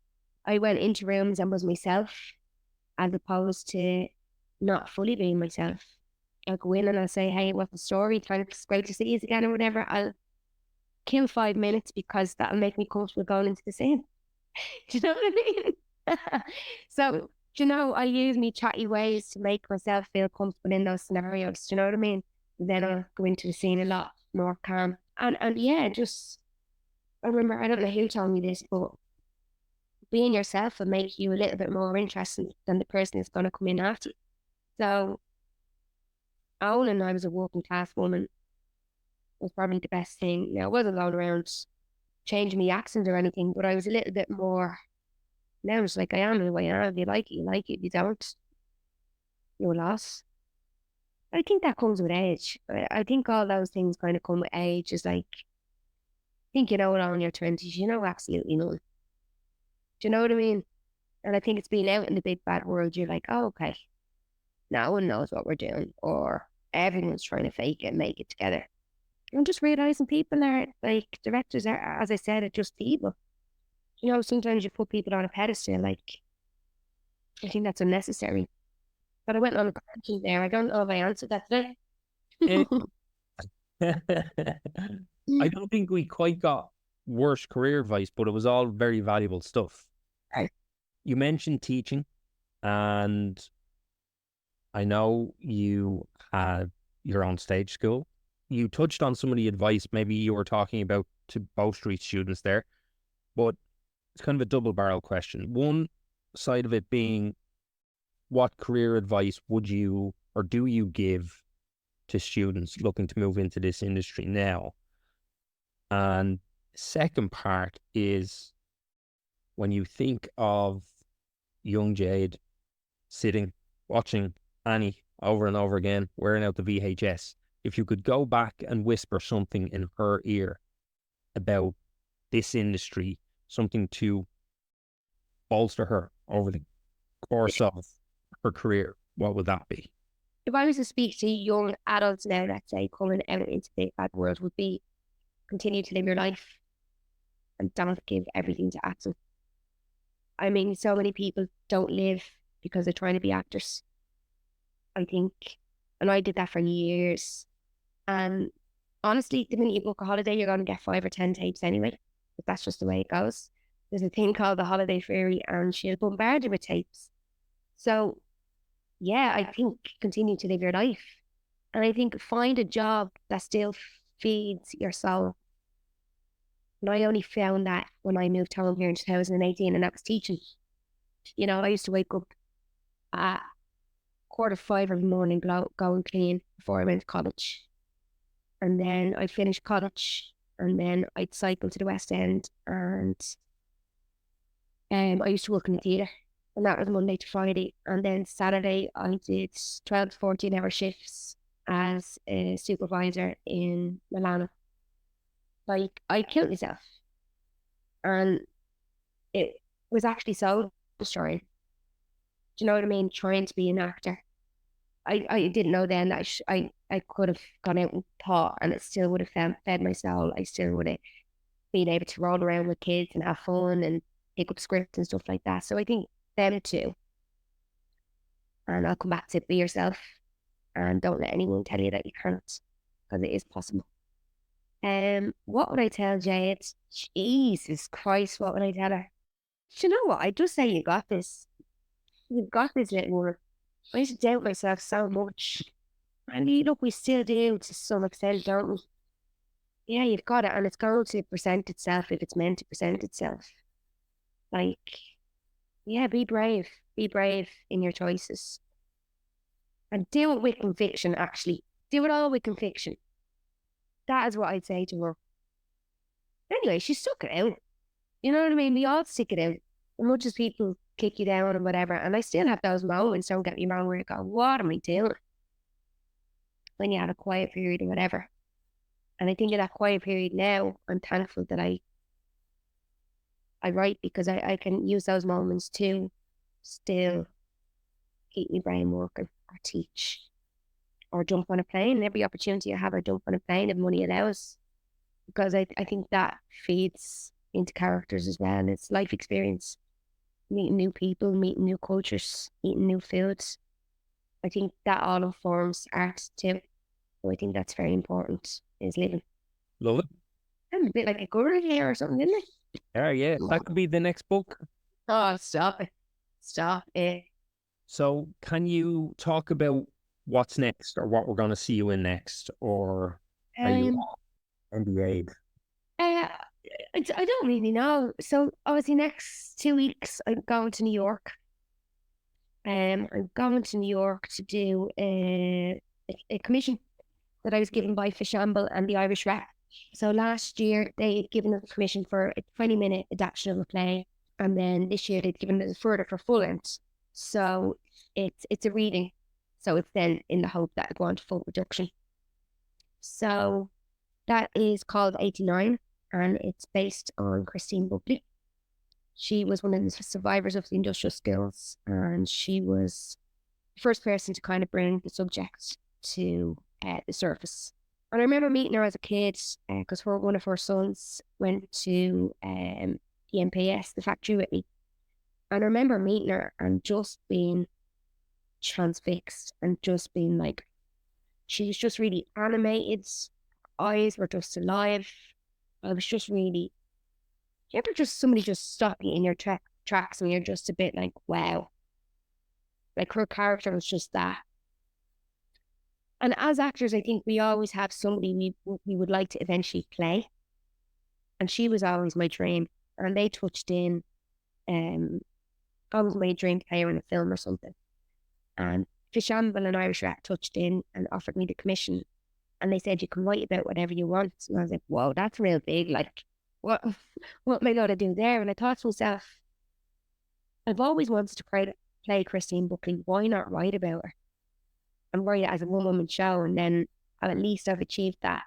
I went into rooms and was myself, as opposed to not fully being myself. I'll go in and I'll say, "Hey, what's the story? It's great to see you again," or whatever. I'll kill 5 minutes because that'll make me comfortable going into the scene. Do you know what I mean? So, you know, I use me chatty ways to make myself feel comfortable in those scenarios. Do you know what I mean? Then I'll go into the scene a lot more calm. And yeah, just, I remember, I don't know who told me this, but being yourself will make you a little bit more interesting than the person that's going to come in after you. So, owning I was a working class woman was probably the best thing. Now, I wasn't going around changing my accent or anything, but I was a little bit more. Now it's like I am the way I am. If you like it, you like it. If you don't, you're lost. I think that comes with age. I think all those things kind of come with age. Is like, I think you know it all in your 20s. You know absolutely nothing. Do you know what I mean? And I think it's being out in the big bad world. You're like, oh, okay. No one knows what we're doing, or everyone's trying to fake it and make it together. I'm just realizing people are like directors are, as I said, are just people. You know, sometimes you put people on a pedestal, like, I think that's unnecessary. But I went on a tangent there. I don't know if I answered that today. Eh, I don't think we quite got worst career advice, but it was all very valuable stuff. Right. You mentioned teaching, and I know you had your own stage school. You touched on some of the advice maybe you were talking about to Bow Street students there, but it's kind of a double barrel question. One side of it being, what career advice would you or do you give to students looking to move into this industry now? And second part is, when you think of young Jade sitting, watching Annie over and over again, wearing out the VHS, if you could go back and whisper something in her ear about this industry, something to bolster her over the course of her career, what would that be? If I was to speak to young adults now, let's say, coming out into the bad world, would be continue to live your life and don't give everything to acting. I mean, so many people don't live because they're trying to be actors, I think. And I did that for years. And honestly, the minute you book a holiday, you're going to get 5 or 10 tapes anyway. But that's just the way it goes. There's a thing called the holiday fairy, and she'll bombard you with tapes. So, yeah, I think continue to live your life. And I think find a job that still feeds your soul. And I only found that when I moved home here in 2018, and that was teaching. You know, I used to wake up at 4:45 every morning, go and clean before I went to college. And then I'd finish college, and then I'd cycle to the West End, and I used to work in the theatre, and that was Monday to Friday. And then Saturday, I did 12 to 14 hour shifts as a supervisor in Milan. Like, I killed myself. And it was actually so destroying. Do you know what I mean? Trying to be an actor. I didn't know then that I could have gone out and taught, and it still would have fed my soul. I still would have been able to roll around with kids and have fun and pick up scripts and stuff like that. So I think them too. And I'll come back to be yourself, and don't let anyone tell you that you can't, because it is possible. What would I tell Jade? Jesus Christ, what would I tell her? Do you know what? I just say you got this. You've got this, little woman. I used to doubt myself so much. And look, we still do to some extent, don't we? Yeah, you've got it, and it's going to present itself if it's meant to present itself. Like, yeah, be brave. Be brave in your choices. And do it with conviction, actually. Do it all with conviction. That is what I'd say to her. Anyway, she stuck it out. You know what I mean? We all stick it out. As much as people kick you down and whatever, and I still have those moments, don't get me wrong, where you go, what am I doing? When you had a quiet period or whatever. And I think in that quiet period now, I'm thankful that I write, because I can use those moments to still keep my brain working, or teach, or jump on a plane. Every opportunity I have, I jump on a plane if money allows, because I think that feeds into characters as well. And it's life experience, meeting new people, meeting new cultures, eating new foods. I think that all informs art too. So I think that's very important, is living. Love it. I'm a bit like a guru here or something, isn't it? Yeah, that could be the next book. Oh, stop it. Stop it. So can you talk about what's next, or what we're going to see you in next, or are you NDA'd? I don't really know. So obviously next 2 weeks I'm going to New York. I'm going to New York to do a commission that I was given by Fishamble and the Irish Rep. So last year they'd given us a commission for a 20-minute adaptation of a play, and then this year they'd given us further for full length. So it's a reading. So it's then in the hope that it'll go on to full production. So that is called 89, and it's based on Christine Buckley. She was one of the survivors of the industrial skills, and she was the first person to kind of bring the subject to the surface. And I remember meeting her as a kid, because one of her sons went to the MPS, the factory, with me. And I remember meeting her and just being transfixed, and just being like, she was just really animated. Eyes were just alive. I was just really, you ever just somebody just stop you in your tracks, and you're just a bit like, wow. Like, her character was just that. And as actors, I think we always have somebody we would like to eventually play. And she was always my dream. And they touched in, always my dream to play her in a film or something. And Fishamble and Irish Rat touched in and offered me the commission. And they said, you can write about whatever you want. And I was like, whoa, that's real big. Like, what am I going to do there? And I thought to myself, I've always wanted to play Christine Buckley. Why not write about her? And write it as a one-woman show, and then at least I've achieved that.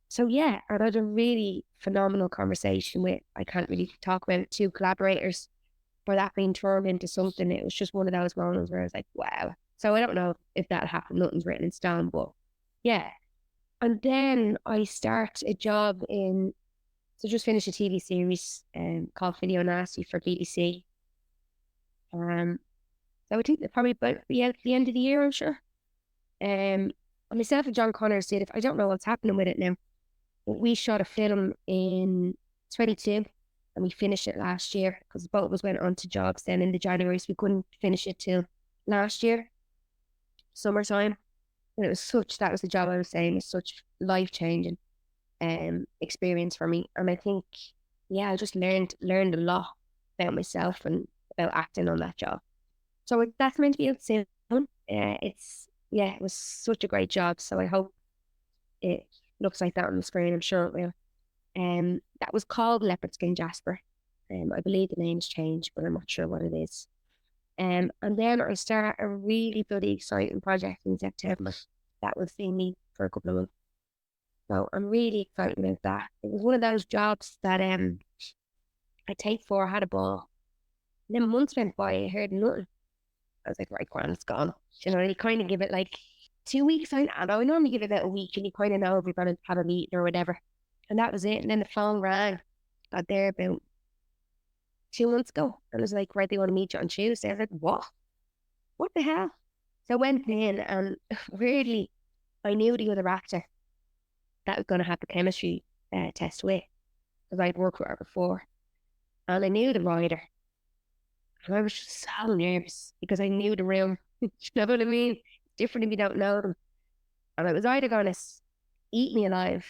So yeah, I had a really phenomenal conversation with, I can't really talk about it, 2 collaborators, for that being turned into something. It was just one of those moments where I was like, wow. So I don't know if that happened, nothing's written in stone, but yeah. And then I start a job just finished a TV series called Video Nasty for BBC. So I think probably about the end of the year, I'm sure. Myself and John Connors did, I don't know what's happening with it now, but we shot a film in 22, and we finished it last year, because both of us went on to jobs then in the January, so we couldn't finish it till last year, summertime. And that was the job I was saying, was such life-changing experience for me. And I think, I just learned a lot about myself and about acting on that job. So that's meant to be out soon. It was such a great job. So I hope it looks like that on the screen. I'm sure it will. That was called Leopard Skin Jasper. I believe the name's changed, but I'm not sure what it is. And then I start a really bloody exciting project in September that will see me for a couple of months. So I'm really excited about that. It was one of those jobs that I take for, I had a ball. And then months went by, I heard nothing. I was like, right, grand, it's gone. You know, you kind of give it like 2 weeks. I normally give it about a week, and you kind of know if we're going to have a meeting or whatever. And that was it. And then the phone rang. Got there about 2 months ago. And I was like, right, they want to meet you on Tuesday. I was like, what? What the hell? So I went in, and weirdly, I knew the other actor that was going to have the chemistry test with, because I'd worked with her before. And I knew the writer. And I was just so nervous because I knew the room. You know what I mean? It's different if you don't know them. And I was either going to eat me alive,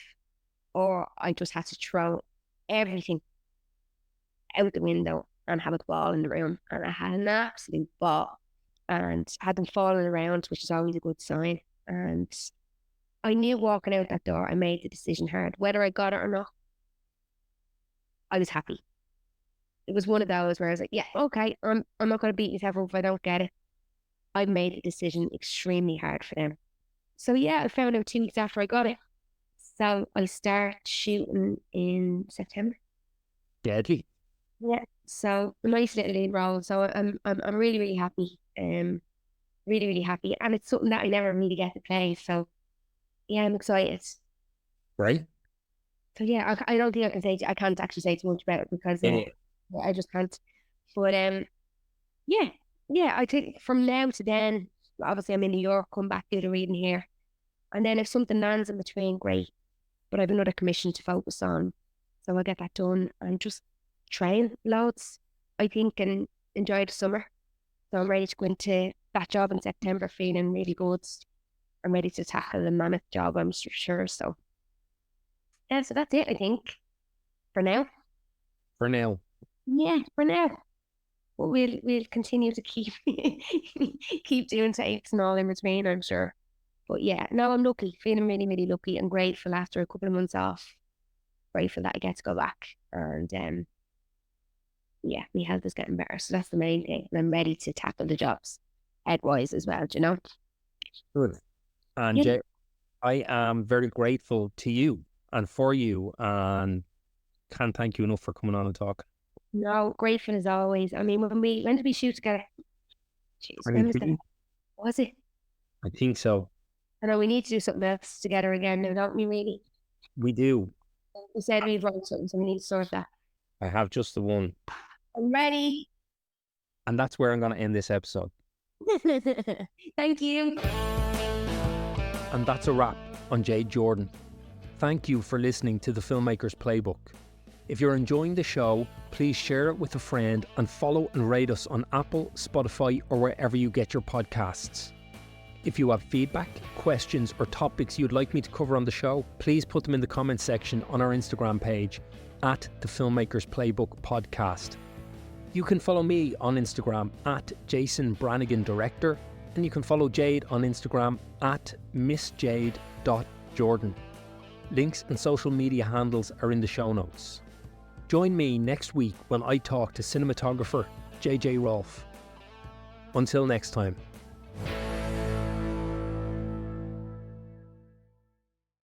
or I just had to throw everything out the window and have a ball in the room. And I had an absolute ball and had them falling around, which is always a good sign. And I knew walking out that door, I made the decision hard. Whether I got it or not, I was happy. It was one of those where I was like, yeah, okay, I'm not going to beat myself up if I don't get it. I made the decision extremely hard for them. So I found out 2 weeks after I got it. So I start shooting in September. Deadly. Yeah. So a nice little lead role. So I'm really, really happy. Really, really happy. And it's something that I never really get to play. So I'm excited. Right. So I don't think I can't actually say too much about it because I just can't. But I think from now to then, obviously I'm in New York, come back, do the reading here. And then if something lands in between, great. But I have another commission to focus on. So I'll get that done and just train loads, I think, and enjoy the summer. So I'm ready to go into that job in September, feeling really good. I'm ready to tackle the mammoth job, I'm sure. So so that's it, I think, for now. For now. Yeah, for now. But we'll continue to keep doing takes and all in between, I'm sure. But I'm lucky, feeling really, really lucky and grateful after a couple of months off. Grateful that I get to go back. And my health is getting better. So that's the main thing. And I'm ready to tackle the jobs head-wise as well, do you know? Good. And Jay, I am very grateful to you and for you, and can't thank you enough for coming on and talking. No, grateful as always. I mean, when did we shoot together? Jeez, when was that? Was it? I think so. I know we need to do something else together again now, don't we, really? We do. We said we'd write something, so we need to sort that. I have just the one. I'm ready. And that's where I'm going to end this episode. Thank you. And that's a wrap on Jade Jordan. Thank you for listening to the Filmmaker's Playbook. If you're enjoying the show, please share it with a friend and follow and rate us on Apple, Spotify, or wherever you get your podcasts. If you have feedback, questions, or topics you'd like me to cover on the show, please put them in the comments section on our Instagram page at the Filmmaker's Playbook Podcast. You can follow me on Instagram at Jason Branagan Director, and you can follow Jade on Instagram at missjade.jordan. Links and social media handles are in the show notes. Join me next week when I talk to cinematographer JJ Rolfe. Until next time.